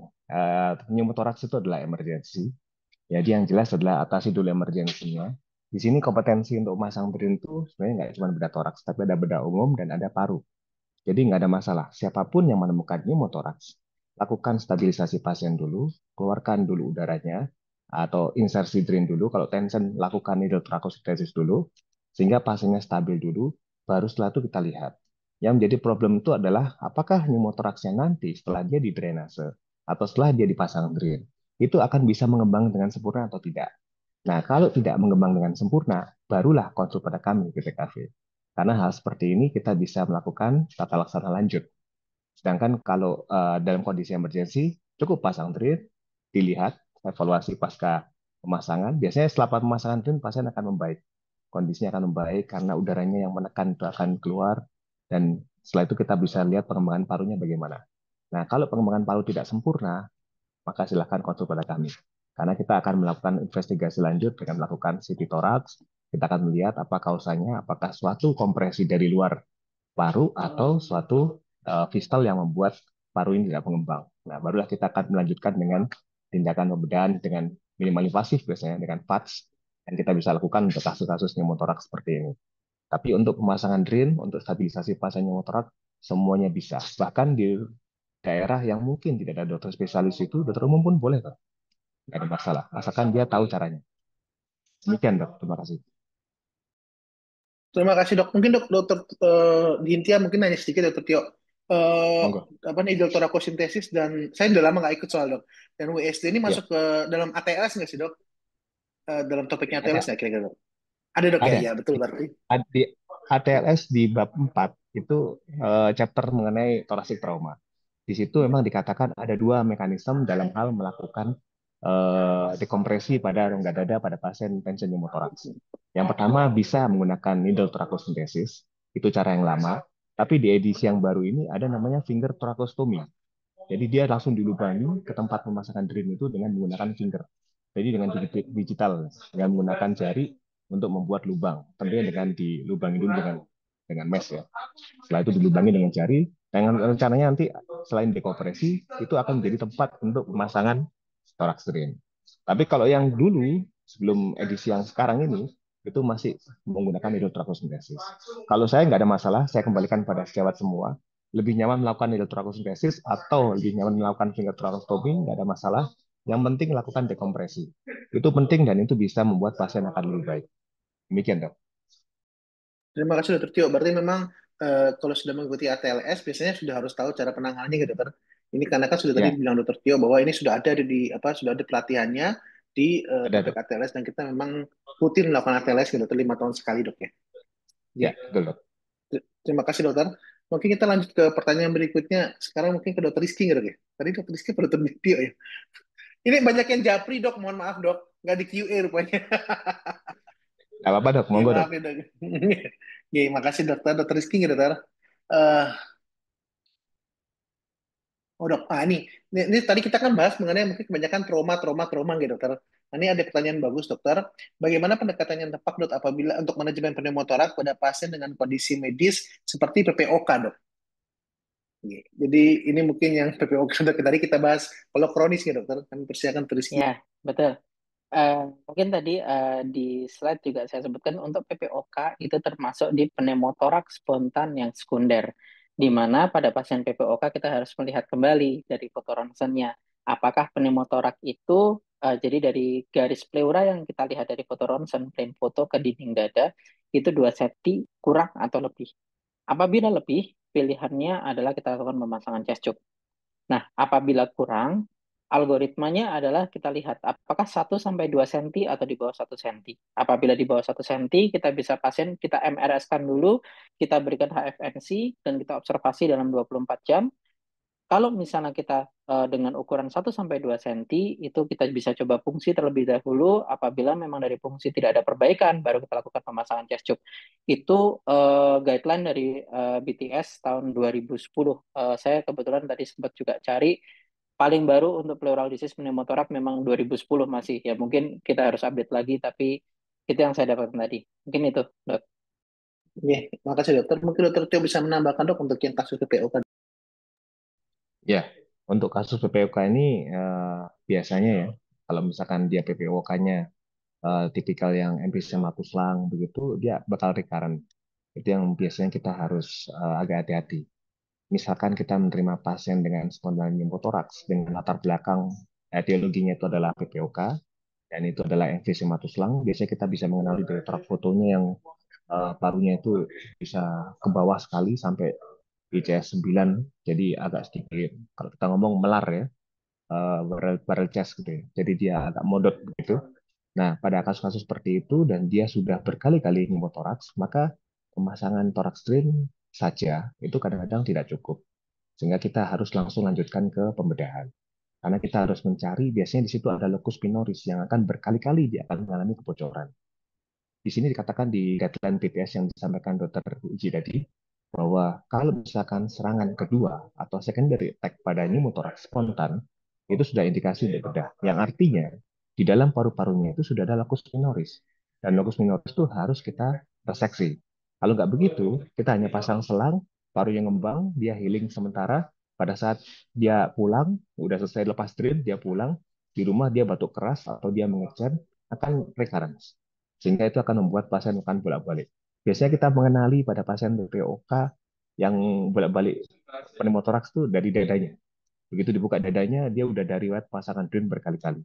Pneumotoraks itu adalah emergency. Jadi yang jelas adalah atasi dulu emergensinya. Di sini kompetensi untuk masang drain itu sebenarnya nggak cuma bedah toraks, tapi ada bedah umum dan ada paru. Jadi nggak ada masalah. Siapapun yang menemukan pneumotoraks, lakukan stabilisasi pasien dulu, keluarkan dulu udaranya, atau insersi drain dulu. Kalau tension, lakukan needle thoracocentesis dulu, sehingga pasiennya stabil dulu, baru setelah itu kita lihat. Yang menjadi problem itu adalah apakah pneumotoraksnya nanti setelah dia di drainase atau setelah dia dipasang drain, itu akan bisa mengembang dengan sempurna atau tidak. Nah, kalau tidak mengembang dengan sempurna, barulah konsul pada kami, PTKV. Karena hal seperti ini kita bisa melakukan tata laksana lanjut. Sedangkan kalau dalam kondisi emergensi, cukup pasang drip, dilihat, evaluasi pasca pemasangan. Biasanya setelah pemasangan drip, pasien akan membaik. Kondisinya akan membaik karena udaranya yang menekan itu akan keluar. Dan setelah itu kita bisa lihat pengembangan parunya bagaimana. Nah, kalau pengembangan paru tidak sempurna, maka silakan konsul pada kami. Karena kita akan melakukan investigasi lanjut dengan melakukan CT thorax. Kita akan melihat apa kausanya, apakah suatu kompresi dari luar paru atau suatu fistal yang membuat paru ini tidak mengembang. Nah, barulah kita akan melanjutkan dengan tindakan pembedahan dengan minimal invasif biasanya dengan PATS yang kita bisa lakukan untuk kasus-kasus pneumotoraks seperti ini. Tapi untuk pemasangan drain, untuk stabilisasi pasien pneumotoraks, semuanya bisa. Bahkan di daerah yang mungkin tidak ada dokter spesialis itu, dokter umum pun boleh, Pak. Nggak ada masalah, asalkan dia tahu caranya. Demikian, dok. Terima kasih. Terima kasih dok. Mungkin dokter Dintia mungkin nanya sedikit dokter Tio. Eh, Monggo. apa nih dokter sintesis dan saya udah lama nggak ikut soal dok. Dan WSD ini Ya, masuk ke dalam ATLS nggak sih dok? Dalam topiknya ATLS ada. nggak kira-kira dok? Ada dok ya? Ada. Ya betul berarti. Di ATLS di bab 4 itu chapter mengenai thoracic trauma. Di situ memang dikatakan ada dua mekanisme dalam hal melakukan dekompresi pada rongga dada pada pasien tension pneumothorax. Yang pertama bisa menggunakan needle thoracocentesis, itu cara yang lama. Tapi di edisi yang baru ini ada namanya finger thoracostomy. Jadi dia langsung dilubangi ke tempat pemasangan drain itu dengan menggunakan finger. Jadi dengan digital, dengan menggunakan jari untuk membuat lubang. Tentunya dengan dilubangi dulu dengan mesh ya. Setelah itu dilubangi dengan jari. Dengan rencananya nanti selain dekompresi, itu akan menjadi tempat untuk pemasangan thorax drain. Tapi kalau yang dulu, sebelum edisi yang sekarang ini, itu masih menggunakan hidrotrakosintesis. Kalau saya nggak ada masalah, saya kembalikan pada sejawat semua. Lebih nyaman melakukan hidrotrakosintesis atau lebih nyaman melakukan finger thoracostomy, nggak ada masalah. Yang penting lakukan dekompresi. Itu penting dan itu bisa membuat pasien akan lebih baik. Demikian, dok. Terima kasih dokter Tio. Berarti memang kalau sudah mengikuti ATLS biasanya sudah harus tahu cara penanganannya gitu dokter. Ini karena kan sudah tadi Ya, bilang dokter Tio bahwa ini sudah ada di apa sudah ada pelatihannya di ada, topik dok. ATLS dan kita memang rutin melakukan ATLS gitu dokter 5 tahun sekali dok ya. Oke. Ya, betul, dok. Terima kasih dokter. Mungkin kita lanjut ke pertanyaan berikutnya. Sekarang mungkin ke dokter Rizky gitu ya. Tadi dokter Rizky pada dokter Tio ya. Ini banyak yang japri dok, mohon maaf dok. Nggak di QA rupanya. Nggak apa-apa dok, Ya monggo dok. maaf ya dok. Ya, makasih dokter. Dokter Rizky nggak dokter? Eh, oh dok, ini tadi kita kan bahas mengenai mungkin kebanyakan trauma gitu dokter. Nah, ini ada pertanyaan bagus dokter. Bagaimana pendekatan yang tepat dok apabila untuk manajemen pneumotoraks pada pasien dengan kondisi medis seperti PPOK dok? Oke. Jadi ini mungkin yang PPOK dok tadi kita bahas kalau kronis ya dokter. Kami persiapan Rizky. Ya, betul. Eh, Mungkin tadi di slide juga saya sebutkan untuk PPOK itu termasuk di pneumotoraks spontan yang sekunder, di mana pada pasien PPOK kita harus melihat kembali dari foto ronsennya, apakah pneumotoraks itu jadi dari garis pleura yang kita lihat dari foto ronsen, plain foto ke dinding dada itu 2 cm kurang atau lebih. Apabila lebih, pilihannya adalah kita lakukan pemasangan chest tube. Nah, apabila kurang, algoritmanya adalah kita lihat apakah 1 sampai 2 cm atau di bawah 1 cm. Apabila di bawah 1 cm, kita bisa pasien, kita MRS-kan dulu, kita berikan HFNC, dan kita observasi dalam 24 jam. Kalau misalnya kita dengan ukuran 1 sampai 2 cm, itu kita bisa coba fungsi terlebih dahulu. Apabila memang dari fungsi tidak ada perbaikan, baru kita lakukan pemasangan chest tube. Itu guideline dari BTS tahun 2010. Saya kebetulan tadi sempat juga cari, paling baru untuk pleural disease pneumotoraks memang 2010 masih. Ya mungkin kita harus update lagi, tapi itu yang saya dapatkan tadi. Mungkin itu, Dok. Ya, makasih dokter. Mungkin dokter Tio bisa menambahkan dok untuk yang kasus PPOK. Ya, untuk kasus PPOK ini biasanya ya, kalau misalkan dia PPOK-nya tipikal yang emphysematus lung begitu, dia bakal recurrent. Itu yang biasanya kita harus agak hati-hati. Misalkan kita menerima pasien dengan spontan pneumotoraks dengan latar belakang etiologinya itu adalah PPOK dan itu adalah emphysematus lung, biasanya kita bisa mengenali dari track fotonya yang parunya itu bisa ke bawah sekali sampai ICS 9, jadi agak sedikit kalau kita ngomong melar ya, barrel chest gitu ya. Jadi dia agak modot begitu. Nah, pada kasus-kasus seperti itu dan dia sudah berkali-kali pneumotoraks, maka pemasangan thorax drain saja itu kadang-kadang tidak cukup. Sehingga kita harus langsung lanjutkan ke pembedahan. Karena kita harus mencari, biasanya di situ ada locus minoris yang akan berkali-kali dia akan mengalami kebocoran. Di sini dikatakan di guideline PPS yang disampaikan Dr. Uji tadi, bahwa kalau misalkan serangan kedua atau secondary attack pada pneumotoraks spontan, itu sudah indikasi untuk bedah. Yang artinya, di dalam paru-parunya itu sudah ada locus minoris. Dan locus minoris itu harus kita reseksi. Kalau nggak begitu, kita hanya pasang selang, paru yang ngembang, dia healing sementara, pada saat dia pulang, udah selesai lepas drain, dia pulang, di rumah dia batuk keras atau dia mengecen, akan recurrence. Sehingga itu akan membuat pasien akan bolak-balik. Biasanya kita mengenali pada pasien PPOK yang bolak-balik pneumotoraks itu dari dadanya. Begitu dibuka dadanya, dia udah dari riwayat pasangan drain berkali-kali.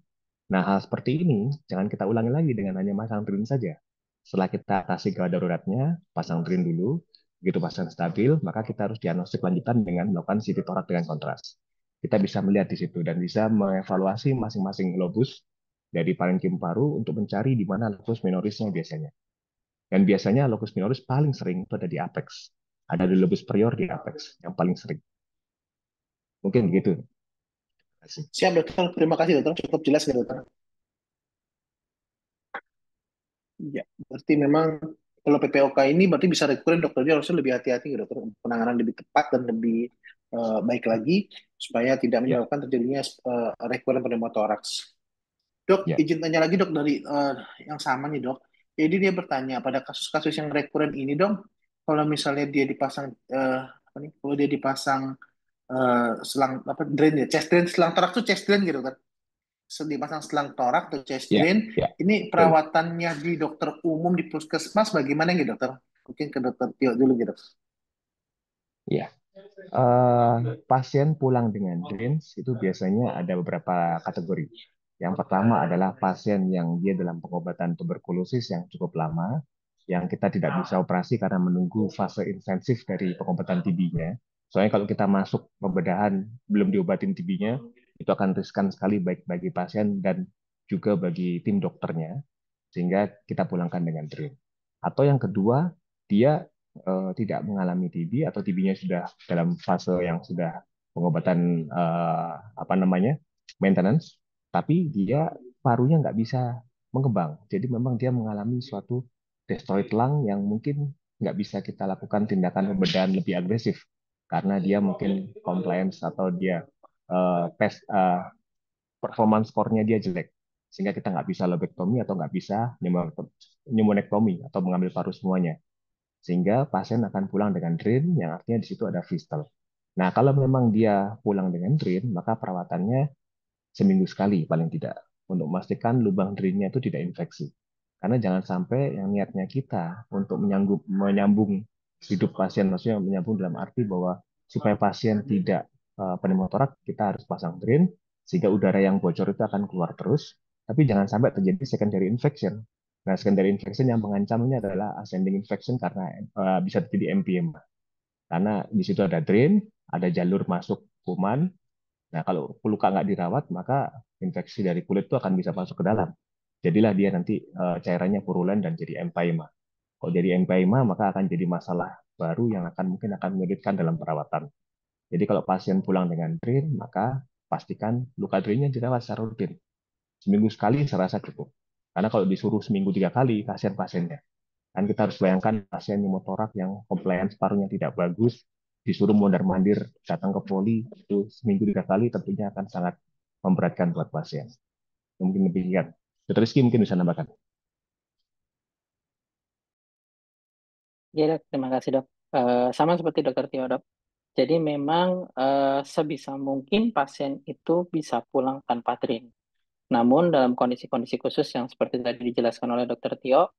Nah, hal seperti ini jangan kita ulangi lagi dengan hanya pasang drain saja. Setelah kita atasi gawat daruratnya, pasang drain dulu. Begitu pasien stabil, maka kita harus diagnostik lanjutan dengan melakukan CT thorax dengan kontras. Kita bisa melihat di situ dan bisa mengevaluasi masing-masing lobus dari parenkim paru untuk mencari di mana locus minorisnya biasanya. Dan biasanya locus minoris paling sering itu ada di apex. Ada di lobus prior di apex yang paling sering. Mungkin begitu. Terima kasih. Siap dokter. Terima kasih dokter. Cukup jelas ya dokter. Ya, berarti memang kalau PPOK ini berarti bisa recurrent dokter dia harusnya lebih hati-hati ya dokter, penanganan lebih tepat dan lebih baik lagi supaya tidak Ya, menyebabkan terjadinya recurrent pneumotoraks. Dok, ya. izin tanya lagi dok dari yang sama nih dok. Jadi dia bertanya pada kasus-kasus yang recurrent ini dong, kalau misalnya dia dipasang apa nih? Kalau dia dipasang selang apa drain ya, chest drain, selang torak tuh chest drain gitu kan. Dipasang selang torak atau chest Ya, drain. ya, Ini betul. perawatannya di dokter umum di puskesmas bagaimana gitu dokter? Mungkin ke dokter Tio dulu gitu. Ya. Pasien pulang dengan DRINS itu biasanya ada beberapa kategori. Yang pertama adalah pasien yang dia dalam pengobatan tuberkulosis yang cukup lama, yang kita tidak bisa operasi karena menunggu fase intensif dari pengobatan TB-nya. Soalnya kalau kita masuk pembedahan belum diobatin TB-nya, itu akan riskan sekali baik bagi pasien dan juga bagi tim dokternya, sehingga kita pulangkan dengan DRIN. Atau yang kedua, dia tidak mengalami TB atau TB-nya sudah dalam fase yang sudah pengobatan apa namanya maintenance, tapi dia parunya nggak bisa mengembang. Jadi memang dia mengalami suatu destroyed lung yang mungkin nggak bisa kita lakukan tindakan pembedahan lebih agresif karena dia mungkin compliance atau dia tes performance score-nya dia jelek sehingga kita nggak bisa lobektomi atau nggak bisa pneumonektomi atau mengambil paru semuanya sehingga pasien akan pulang dengan drain yang artinya di situ ada fistel. Nah, kalau memang dia pulang dengan drain, maka perawatannya seminggu sekali paling tidak untuk memastikan lubang drainnya itu tidak infeksi. Karena jangan sampai yang niatnya kita untuk menyambung hidup pasien, maksudnya menyambung dalam arti bahwa supaya pasien tidak pneumotorak, kita harus pasang drain sehingga udara yang bocor itu akan keluar terus. Tapi jangan sampai terjadi secondary infection. Nah, secondary infection yang mengancam ini adalah ascending infection karena bisa terjadi emphysema. Karena di situ ada drain, ada jalur masuk kuman. Nah, kalau luka nggak dirawat, maka infeksi dari kulit itu akan bisa masuk ke dalam. Jadilah dia nanti cairannya purulen dan jadi empyema. Kalau jadi empyema, maka akan jadi masalah baru yang mungkin akan menyulitkan dalam perawatan. Jadi kalau pasien pulang dengan drain, maka pastikan luka drainnya dirawat secara rutin. Seminggu sekali saya rasa cukup. Karena kalau disuruh seminggu 3 kali, kasihan pasiennya. Kan kita harus bayangkan pasien pneumotorak yang compliance parunya tidak bagus, disuruh mondar-mandir datang ke poli, itu seminggu 3 kali tentunya akan sangat memberatkan buat pasien. Mungkin demikian. Dr. Rizky mungkin bisa nambahkan. Ya, Dok. Terima kasih, Dok. Sama seperti Dokter Tio, Dok. Jadi memang sebisa mungkin pasien itu bisa pulang tanpa drain. Namun dalam kondisi-kondisi khusus yang seperti tadi dijelaskan oleh Dokter Tio,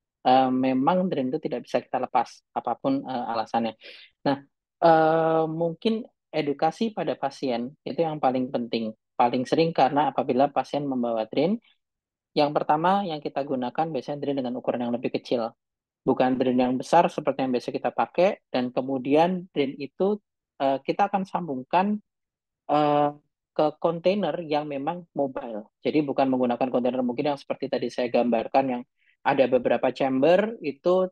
memang drain itu tidak bisa kita lepas, apapun alasannya. Nah, mungkin edukasi pada pasien itu yang paling penting. Paling sering karena apabila pasien membawa drain, yang pertama yang kita gunakan biasanya drain dengan ukuran yang lebih kecil. Bukan drain yang besar seperti yang biasa kita pakai, dan kemudian drain itu kita akan sambungkan eh, ke kontainer yang memang mobile. Jadi bukan menggunakan kontainer mungkin yang seperti tadi saya gambarkan yang ada beberapa chamber itu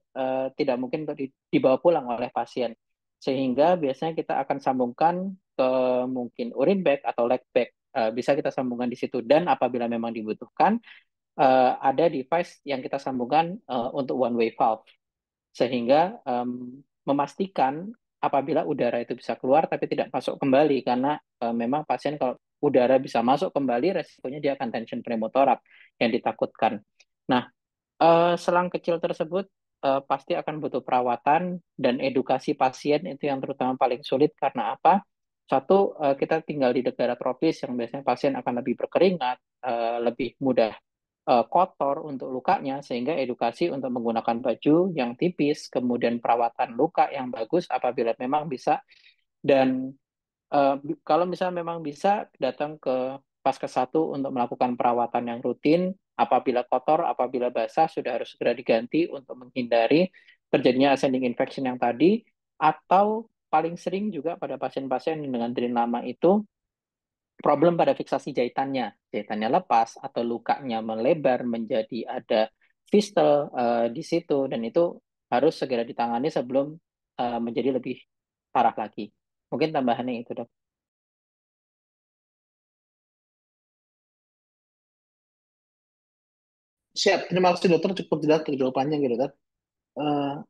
tidak mungkin untuk dibawa pulang oleh pasien. Sehingga biasanya kita akan sambungkan ke mungkin urine bag atau leg bag. Bisa kita sambungkan di situ dan apabila memang dibutuhkan ada device yang kita sambungkan untuk one way valve sehingga memastikan apabila udara itu bisa keluar tapi tidak masuk kembali karena memang pasien kalau udara bisa masuk kembali resikonya dia akan tension pneumotorak yang ditakutkan. Nah, selang kecil tersebut pasti akan butuh perawatan dan edukasi pasien itu yang terutama paling sulit karena apa? Satu, kita tinggal di negara tropis yang biasanya pasien akan lebih berkeringat, lebih mudah kotor untuk lukanya, sehingga edukasi untuk menggunakan baju yang tipis, kemudian perawatan luka yang bagus apabila memang bisa, dan kalau misalnya memang bisa datang ke Paskes 1 untuk melakukan perawatan yang rutin, apabila kotor, apabila basah, sudah harus segera diganti untuk menghindari terjadinya ascending infection yang tadi, atau paling sering juga pada pasien-pasien dengan drain lama itu problem pada fiksasi jahitannya. Jahitannya lepas atau lukanya melebar menjadi ada fistel di situ dan itu harus segera ditangani sebelum menjadi lebih parah lagi. Mungkin tambahannya itu, Dok. Siap, terima kasih dokter, cukup jelas untuk jawabannya gitu dokter.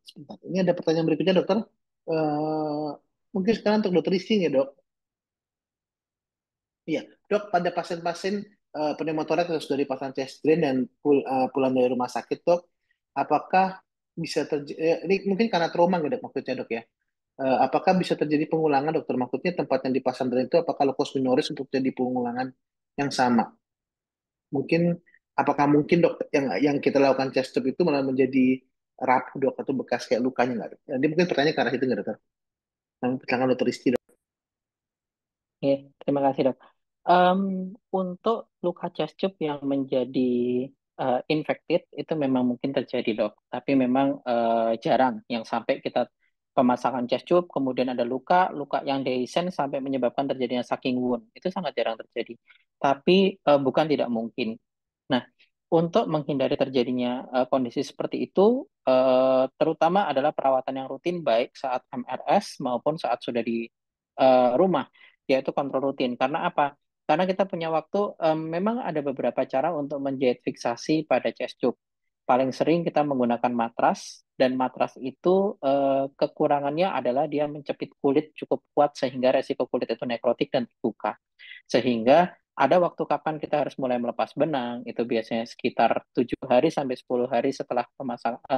Sebentar, ini ada pertanyaan berikutnya dokter. Eh, Mungkin sekarang untuk dokter Rizky ya dok. Iya, dok, pada pasien-pasien pneumotoraks yang sudah dipasang chest drain dan pulang dari rumah sakit, dok, apakah bisa terjadi, ini mungkin karena trauma nggak dok maksudnya dok ya? Apakah bisa terjadi pengulangan dokter? Maksudnya tempat yang dipasang drain itu apakah locus minoris untuk jadi pengulangan yang sama? Mungkin, apakah mungkin dok yang kita lakukan chest tube itu malah menjadi rapuh dok atau bekas kayak lukanya nggak dok? Jadi mungkin pertanyaan ke arah itu nggak dokter? Silakan dokter Rizky dok. Oke, terima kasih, Dok. Em, untuk luka chest tube yang menjadi infected itu memang mungkin terjadi, Dok. Tapi memang jarang yang sampai kita pemasangan chest tube kemudian ada luka, luka yang dehiscent sampai menyebabkan terjadinya sucking wound. Itu sangat jarang terjadi. Tapi bukan tidak mungkin. Nah, untuk menghindari terjadinya kondisi seperti itu, terutama adalah perawatan yang rutin baik saat MRS maupun saat sudah di rumah, yaitu kontrol rutin. Karena apa? Karena kita punya waktu, memang ada beberapa cara untuk menjahit fiksasi pada chest tube. paling sering kita menggunakan matras, dan matras itu kekurangannya adalah dia mencepit kulit cukup kuat sehingga resiko kulit itu nekrotik dan terbuka. Sehingga ada waktu kapan kita harus mulai melepas benang, itu biasanya sekitar 7 hari sampai 10 hari setelah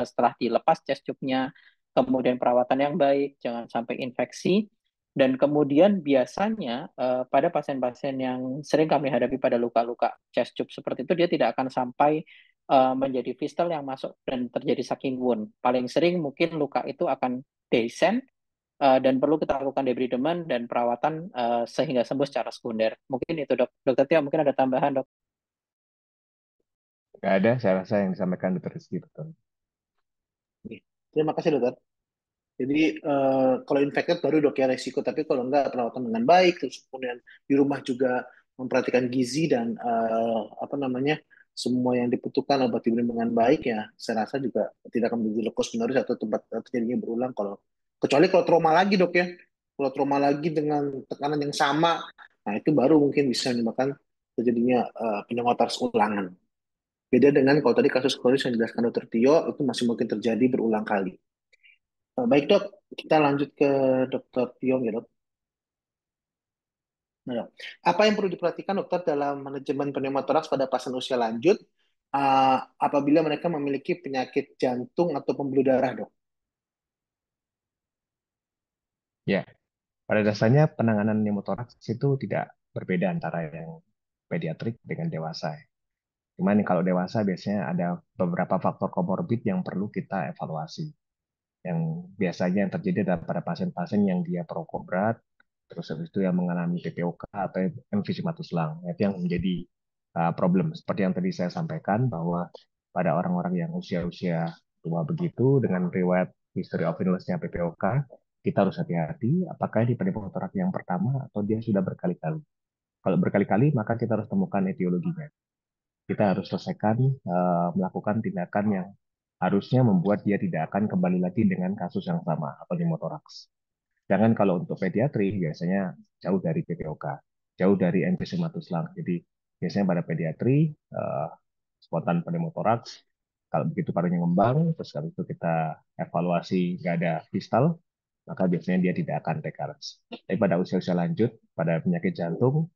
setelah dilepas chest tube-nya, kemudian perawatan yang baik, jangan sampai infeksi. Dan kemudian biasanya pada pasien-pasien yang sering kami hadapi pada luka-luka chest tube seperti itu, dia tidak akan sampai menjadi fistel yang masuk dan terjadi sucking wound. Paling sering mungkin luka itu akan descend, dan perlu kita lakukan debridement dan perawatan sehingga sembuh secara sekunder. Mungkin itu dok. Dokter Tio mungkin ada tambahan dok. Nggak ada, saya rasa yang disampaikan Dr. Rizky betul. Oke. Terima kasih dokter. Jadi kalau infected baru dok ya resiko, tapi kalau enggak perawatan dengan baik, terus kemudian di rumah juga memperhatikan gizi dan apa namanya semua yang dibutuhkan obat diberi dengan baik ya, saya rasa juga tidak akan menjadi lekus menerus atau tempat terjadinya berulang kalau kecuali kalau trauma lagi dok ya, kalau trauma lagi dengan tekanan yang sama, nah itu baru mungkin bisa menyebabkan terjadinya pneumotoraks ulangan. Beda dengan kalau tadi kasus yang dijelaskan dokter Tio itu masih mungkin terjadi berulang kali. Baik dok, kita lanjut ke dokter Tiong ya dok. Nah, dok. Apa yang perlu diperhatikan dokter dalam manajemen pneumotoraks pada pasien usia lanjut apabila mereka memiliki penyakit jantung atau pembuluh darah dok? Ya, pada dasarnya penanganan pneumotoraks itu tidak berbeda antara yang pediatrik dengan dewasa. Cuman kalau dewasa biasanya ada beberapa faktor komorbid yang perlu kita evaluasi. Yang biasanya yang terjadi adalah pada pasien-pasien yang dia perokok berat, terus habis itu yang mengalami PPOK atau emfisema tulang. Itu yang menjadi problem. Seperti yang tadi saya sampaikan bahwa pada orang-orang yang usia-usia tua begitu dengan riwayat history of illness-nya PPOK, kita harus hati-hati apakah di pneumotorak yang pertama atau dia sudah berkali-kali. Kalau berkali-kali, maka kita harus temukan etiologinya. Kita harus selesaikan melakukan tindakan yang harusnya membuat dia tidak akan kembali lagi dengan kasus yang sama atau pneumotoraks. Sedangkan kalau untuk pediatri biasanya jauh dari PPOK, jauh dari emfisema tulang. Jadi biasanya pada pediatri spontan pneumotoraks, kalau begitu parunya ngembang, terus kalau itu kita evaluasi nggak ada distal, maka biasanya dia tidak akan recurrence. Tapi pada usia-usia lanjut, pada penyakit jantung,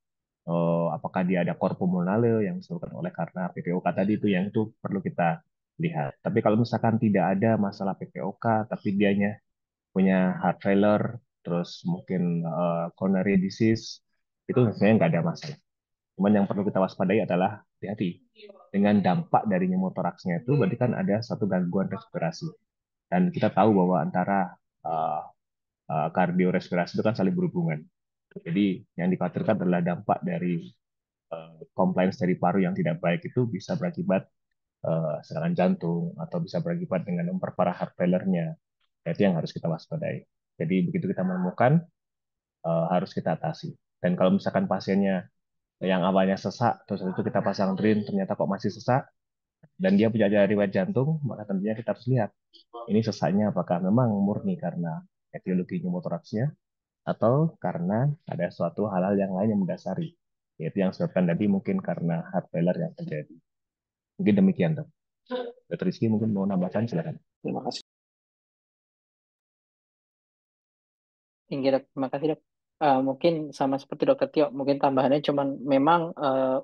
apakah dia ada cor pulmonale yang disebabkan oleh karena PPOK tadi itu yang itu perlu kita lihat. Tapi kalau misalkan tidak ada masalah PPOK, tapi dianya punya heart failure, terus mungkin coronary disease, itu sebenarnya nggak ada masalah. Cuman yang perlu kita waspadai adalah hati-hati dengan dampak dari pneumotoraksnya itu berarti kan ada satu gangguan respirasi. Dan kita tahu bahwa antara kardiorespirasi itu kan saling berhubungan. Jadi yang dikhawatirkan adalah dampak dari compliance dari paru yang tidak baik itu bisa berakibat serangan jantung atau bisa berakibat dengan memperparah heart failure-nya. Itu yang harus kita waspadai. Jadi begitu kita menemukan harus kita atasi. Dan kalau misalkan pasiennya yang awalnya sesak, terus itu kita pasang drain, ternyata kok masih sesak, dan dia punya riwayat jantung, maka tentunya kita harus lihat ini sesaknya apakah memang murni karena etiologi pneumotoraksnya atau karena ada suatu hal-hal yang lain yang mendasari, yaitu yang disebabkan tadi mungkin karena heart failure yang terjadi. Mungkin demikian, dok. Dr. Rizky mungkin mau nambahkan, silakan. Terima kasih. Tinggi dok. Terima kasih dok. Mungkin sama seperti dokter Tio, mungkin tambahannya cuman memang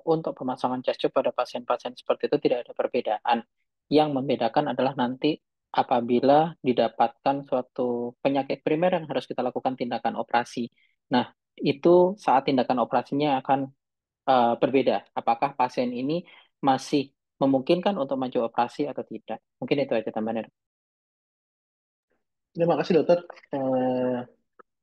untuk pemasangan chest tube pada pasien-pasien seperti itu tidak ada perbedaan. Yang membedakan adalah nanti apabila didapatkan suatu penyakit primer yang harus kita lakukan tindakan operasi. Nah, itu saat tindakan operasinya akan berbeda. Apakah pasien ini masih memungkinkan untuk maju operasi atau tidak? Mungkin itu aja tambahannya, dok. Terima kasih dokter.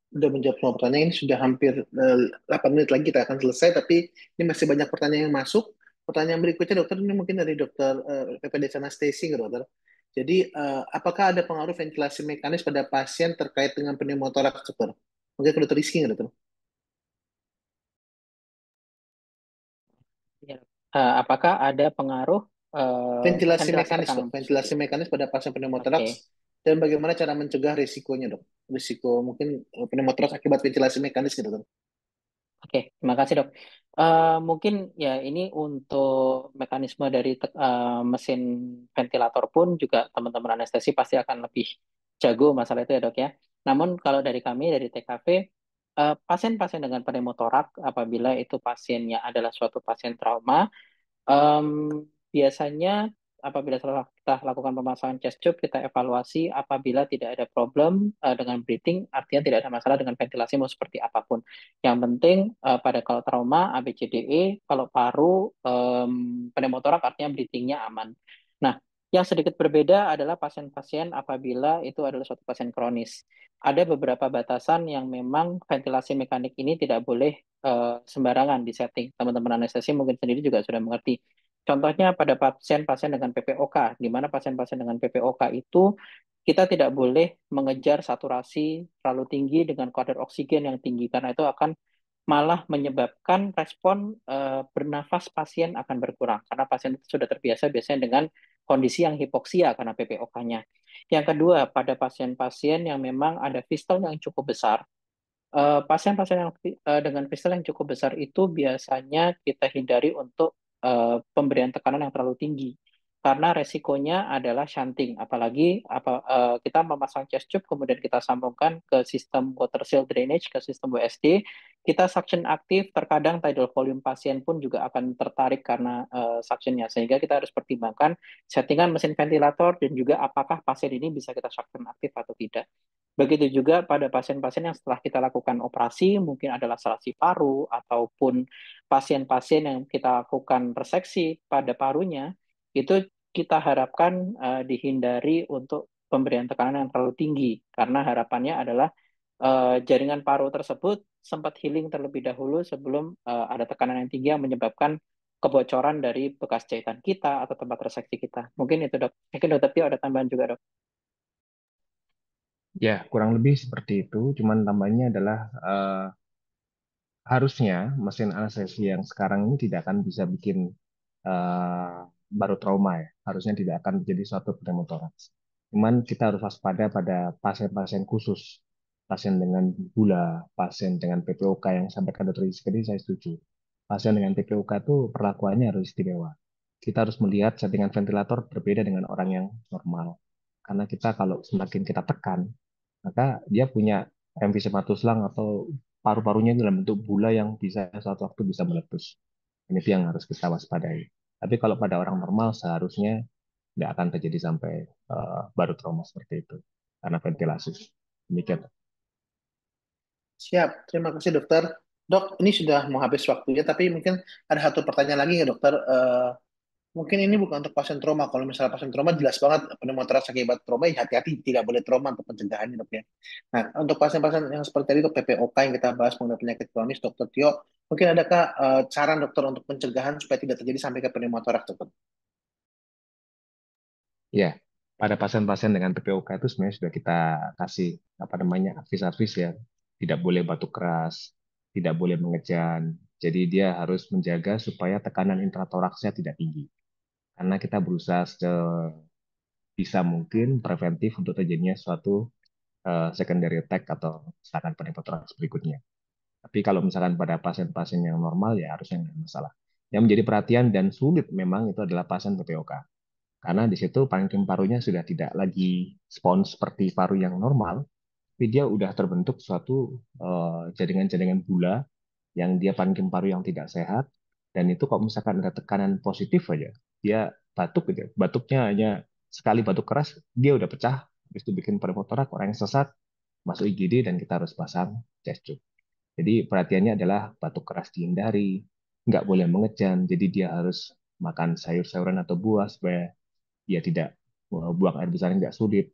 Udah menjawab semua pertanyaan. Ini sudah hampir 8 menit lagi kita akan selesai, tapi ini masih banyak pertanyaan yang masuk. Pertanyaan berikutnya dokter, ini mungkin dari dokter PPD Sanastesi dokter. Jadi apakah ada pengaruh ventilasi mekanis pada pasien terkait dengan pneumotoraks dokter? Mungkin ke dokter Rizky dokter. Ya. Apakah ada pengaruh Ventilasi ventilasi mekanis dok, tekanan? ventilasi mekanis pada pasien pneumotoraks Oke. dan bagaimana cara mencegah risikonya dok? Risiko mungkin pneumotoraks akibat ventilasi mekanis gitu dok. Oke, terima kasih dok. Mungkin ya ini untuk mekanisme dari mesin ventilator pun juga teman-teman anestesi pasti akan lebih jago masalah itu ya dok ya. Namun kalau dari kami dari TKV, pasien-pasien dengan pneumotorak apabila itu pasiennya adalah suatu pasien trauma, biasanya apabila setelah kita lakukan pemasangan chest tube, kita evaluasi apabila tidak ada problem dengan breathing, artinya tidak ada masalah dengan ventilasi mau seperti apapun. Yang penting pada kalau trauma, ABCDE, kalau paru, pneumotorak artinya breathingnya aman. Nah, yang sedikit berbeda adalah pasien-pasien apabila itu adalah suatu pasien kronis. Ada beberapa batasan yang memang ventilasi mekanik ini tidak boleh sembarangan di setting. Teman-teman anestesi mungkin sendiri juga sudah mengerti. Contohnya pada pasien-pasien dengan PPOK, di mana pasien-pasien dengan PPOK itu kita tidak boleh mengejar saturasi terlalu tinggi dengan kadar oksigen yang tinggi, karena itu akan malah menyebabkan respon bernafas pasien akan berkurang, karena pasien itu sudah terbiasa biasanya dengan kondisi yang hipoksia karena PPOK-nya. Yang kedua, pada pasien-pasien yang memang ada fistel yang cukup besar, pasien-pasien yang dengan fistel yang cukup besar itu biasanya kita hindari untuk pemberian tekanan yang terlalu tinggi karena resikonya adalah shunting, apalagi kita memasang chest tube kemudian kita sambungkan ke sistem water seal drainage, ke sistem WSD, kita suction aktif, terkadang tidal volume pasien pun juga akan tertarik karena suctionnya, sehingga kita harus pertimbangkan settingan mesin ventilator dan juga apakah pasien ini bisa kita suction aktif atau tidak. Begitu juga pada pasien-pasien yang setelah kita lakukan operasi, mungkin adalah lacerasi paru, ataupun pasien-pasien yang kita lakukan reseksi pada parunya, itu kita harapkan dihindari untuk pemberian tekanan yang terlalu tinggi, karena harapannya adalah jaringan paru tersebut sempat healing terlebih dahulu sebelum ada tekanan yang tinggi yang menyebabkan kebocoran dari bekas jahitan kita atau tempat reseksi kita. Mungkin itu dok. Mungkin dokter Tio ada tambahan juga dok. Ya, kurang lebih seperti itu. Cuman tambahnya adalah harusnya mesin anestesi yang sekarang ini tidak akan bisa bikin eh, baru trauma ya. Harusnya tidak akan menjadi suatu pneumotoraks. Cuman kita harus waspada pada pasien-pasien khusus. Pasien dengan gula, pasien dengan PPOK yang sampai ke dokter tadi saya setuju. Pasien dengan PPOK itu perlakuannya harus istimewa. Kita harus melihat settingan ventilator berbeda dengan orang yang normal. Karena kita kalau semakin kita tekan, maka dia punya emfisema tuslang atau paru-parunya itu dalam bentuk bula yang bisa suatu waktu bisa meletus. Ini yang harus kita waspadai. Tapi kalau pada orang normal seharusnya tidak akan terjadi sampai baru trauma seperti itu karena ventilasi. Demikian. Siap, terima kasih dokter. Dok, ini sudah mau habis waktunya, tapi mungkin ada satu pertanyaan lagi ya dokter. Mungkin ini bukan untuk pasien trauma. Kalau misalnya pasien trauma jelas banget pneumotoraks akibat trauma, ya hati-hati tidak boleh trauma untuk pencegahannya dok ya. Nah, untuk pasien-pasien yang seperti tadi dok PPOK yang kita bahas mengenai penyakit kronis, dokter Tio, mungkin adakah saran dokter untuk pencegahan supaya tidak terjadi sampai ke pneumotoraks dokter? Ya, pada pasien-pasien dengan PPOK itu sebenarnya sudah kita kasih apa namanya advis-advis ya, tidak boleh batuk keras, tidak boleh mengejan. Jadi dia harus menjaga supaya tekanan intratoraksnya tidak tinggi. Karena kita berusaha sebisa mungkin preventif untuk terjadinya suatu secondary attack atau serangan pneumotoraks berikutnya. Tapi kalau misalkan pada pasien-pasien yang normal ya harusnya nggak ada masalah. Yang menjadi perhatian dan sulit memang itu adalah pasien PPOK. Karena di situ parenkim parunya sudah tidak lagi spons seperti paru yang normal, tapi dia udah terbentuk suatu jaringan-jaringan bula yang dia parenkim paru yang tidak sehat, dan itu kalau misalkan ada tekanan positif aja, dia batuk gitu, batuknya hanya sekali batuk keras, dia udah pecah, habis itu bikin pneumotorak, orang yang sesat, masuk IGD dan kita harus pasang chest tube. Jadi perhatiannya adalah batuk keras dihindari, nggak boleh mengejan, jadi dia harus makan sayur-sayuran atau buah supaya dia tidak buang air besar yang nggak sulit.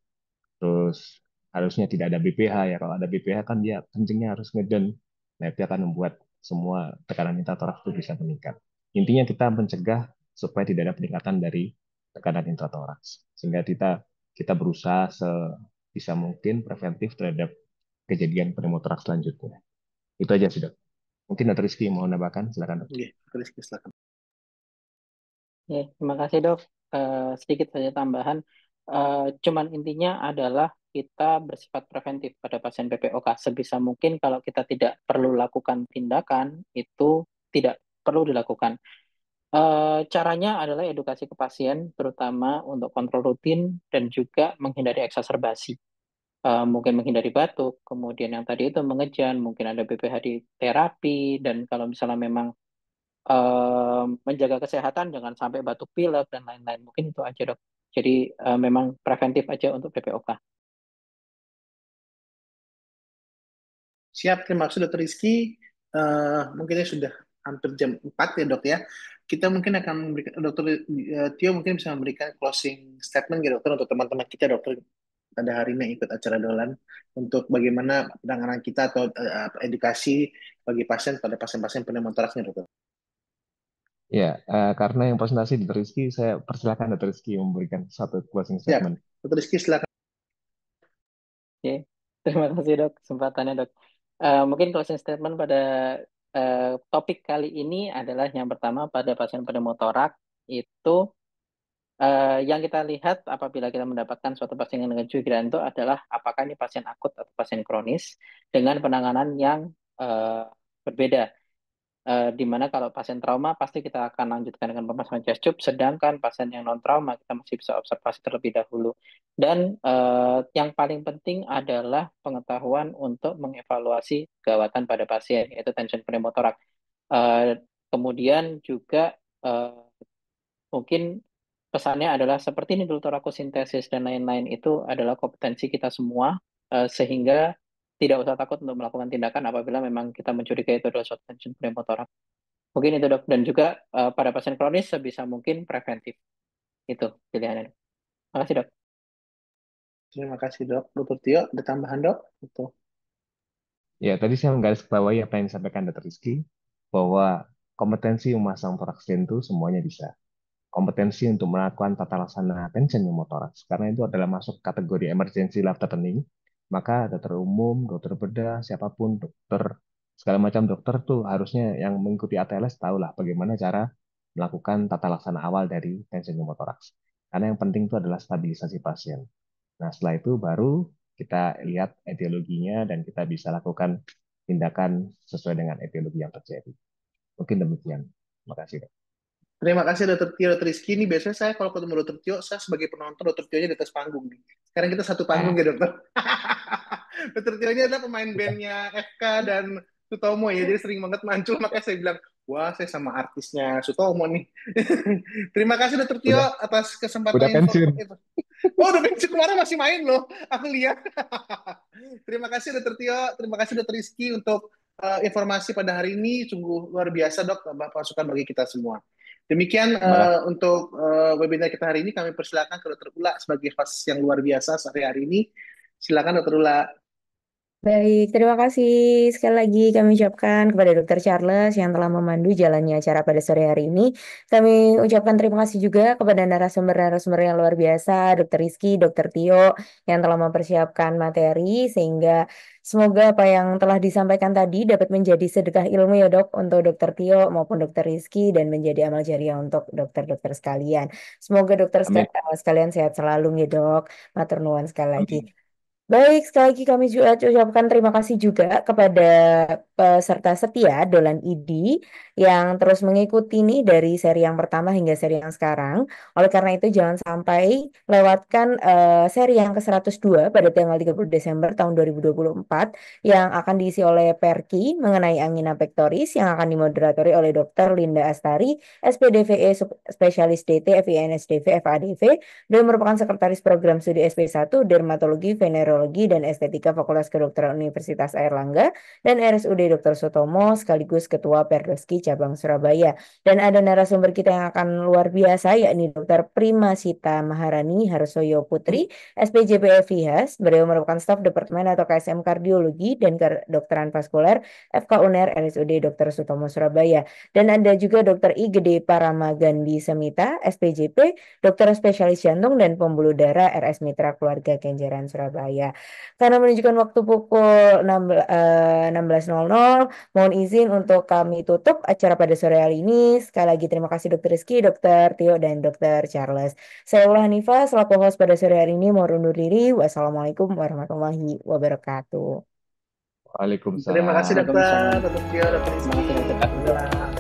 Terus harusnya tidak ada BPH ya. Kalau ada BPH kan dia kencingnya harus ngeden. Nah, itu akan membuat semua tekanan intratoraks itu bisa meningkat. Intinya kita mencegah supaya tidak ada peningkatan dari tekanan intratoraks. Sehingga kita berusaha sebisa mungkin preventif terhadap kejadian pneumotoraks selanjutnya. Itu aja sudah. Mungkin Dr. Rizky mau nambahkan, silakan. Oke, terus silakan. Ya, terima kasih dok. Sedikit saja tambahan. Cuman intinya adalah kita bersifat preventif pada pasien PPOK. Sebisa mungkin kalau kita tidak perlu lakukan tindakan, itu tidak perlu dilakukan. Caranya adalah edukasi ke pasien, terutama untuk kontrol rutin dan juga menghindari eksaserbasi. Mungkin menghindari batuk, kemudian yang tadi itu mengejan, mungkin ada BPH di terapi, dan kalau misalnya memang menjaga kesehatan, jangan sampai batuk pilek dan lain-lain. Mungkin itu aja, Dok. Jadi memang preventif aja untuk PPOK. Siap, terima kasih Dokter Rizky. Mungkin ini sudah hampir jam 4 ya dok ya. Kita mungkin akan memberikan, Dokter Tio mungkin bisa memberikan closing statement ya dokter untuk teman-teman kita dokter pada hari ini ikut acara Dolan untuk bagaimana penanganan kita atau edukasi bagi pasien pada pasien-pasien pneumotoraksnya dokter. Ya, karena yang presentasi Dr. Rizky, saya persilakan Dr. Rizky memberikan satu closing Siap, statement. Dokter Rizky silakan. Oke, terima kasih dok kesempatannya dok. Mungkin closing statement pada topik kali ini adalah yang pertama pada pasien pneumotoraks itu yang kita lihat apabila kita mendapatkan suatu pasien dengan kejujuran itu adalah apakah ini pasien akut atau pasien kronis dengan penanganan yang berbeda. Di mana kalau pasien trauma pasti kita akan lanjutkan dengan pemasangan chest tube, sedangkan pasien yang non trauma kita masih bisa observasi terlebih dahulu. Dan yang paling penting adalah pengetahuan untuk mengevaluasi gawatan pada pasien, yaitu tension pneumotoraks. Kemudian juga mungkin pesannya adalah seperti ini dulu torakosintesis dan lain-lain itu adalah kompetensi kita semua, sehingga tidak usah takut untuk melakukan tindakan apabila memang kita mencurigai itu adalah suatu tension pneumotoraks. Mungkin itu dok, dan juga pada pasien kronis sebisa mungkin preventif. Itu pilihannya. Terima kasih dok. Terima kasih dok. Dokter Tio, ada tambahan dok? Betul. Ya, tadi saya menggarisbawahi apa yang disampaikan Dr. Rizky, bahwa kompetensi memasang toraks itu semuanya bisa. Kompetensi untuk melakukan tata laksana tension pneumotoraks, karena itu adalah masuk kategori emergency life threatening, maka dokter umum, dokter bedah, siapapun, dokter, segala macam dokter tuh harusnya yang mengikuti ATLS tahulah bagaimana cara melakukan tata laksana awal dari tension pneumotoraks. Karena yang penting itu adalah stabilisasi pasien. Nah, setelah itu baru kita lihat etiologinya dan kita bisa lakukan tindakan sesuai dengan etiologi yang terjadi. Mungkin demikian. Terima kasih, Dok. Terima kasih Dokter Tio, Dokter Rizky. Ini biasanya saya kalau ketemu Dokter Tio, saya sebagai penonton Dokter Tio-nya di atas panggung nih. Sekarang kita satu panggung ya dokter. Dokter Tio ini adalah pemain bandnya FK dan Sutomo ya, jadi sering banget muncul, makanya saya bilang, wah saya sama artisnya Sutomo nih. Terima kasih Dokter Tio Udah, atas udah kesempatan info pensiun. itu. Oh, udah pensiun, kemarin masih main loh, aku lihat. Terima kasih Dokter Tio, terima kasih Dokter Rizky untuk informasi pada hari ini, sungguh luar biasa dok, masukan bagi kita semua. Demikian untuk webinar kita hari ini, kami persilakan ke Dokter Ula sebagai host yang luar biasa hari ini. Silakan Dokter Ula. Baik, terima kasih sekali lagi kami ucapkan kepada Dr. Charles yang telah memandu jalannya acara pada sore hari ini. Kami ucapkan terima kasih juga kepada narasumber-narasumber yang luar biasa, Dr. Rizky, Dr. Tio, yang telah mempersiapkan materi, sehingga semoga apa yang telah disampaikan tadi dapat menjadi sedekah ilmu ya dok, untuk Dr. Tio maupun Dr. Rizky, dan menjadi amal jariah untuk dokter-dokter sekalian. Semoga dokter Amin. sekalian sehat selalu ya dok. Matur nuwun sekali lagi. Amin. Baik, sekali lagi kami juga ucapkan terima kasih juga kepada peserta setia Dolan ID yang terus mengikuti nih dari seri yang pertama hingga seri yang sekarang. Oleh karena itu jangan sampai lewatkan seri yang ke-102 pada tanggal 30 Desember tahun 2024 yang akan diisi oleh Perki mengenai angina pectoris yang akan dimoderatori oleh Dr. Linda Astari, SPDVE Spesialis DT, FINSDV, FADV, dan merupakan sekretaris program studi SP1 Dermatologi, Venerologi, dan Estetika Fakultas Kedokteran Universitas Airlangga dan RSUD Dr. Sutomo sekaligus Ketua Perdoski Cabang Surabaya. Dan ada narasumber kita yang akan luar biasa yakni Dr. Primasita Maharani Harsoyo Putri, SPJP FIHAS. Beliau merupakan staf Departemen atau KSM Kardiologi dan Kedokteran Vaskuler FK UNER RSUD Dr. Sutomo Surabaya. Dan ada juga Dr. I Gede Paramagandi Semita, SPJP, dokter spesialis jantung dan pembuluh darah RS Mitra Keluarga Kenjeran Surabaya. ya. Karena menunjukkan waktu pukul 16.00, mohon izin untuk kami tutup acara pada sore hari ini. Sekali lagi terima kasih Dr. Rizky, Dr. Tio, dan Dr. Charles. Saya Ulah Hanifah, selaku host pada sore hari ini, mohon undur diri. Wassalamualaikum warahmatullahi wabarakatuh. Terima kasih Waalaikumsalam. dokter, Waalaikumsalam. dokter Tio, dokter Terima Rizky. kasih dokter. Alhamdulillah.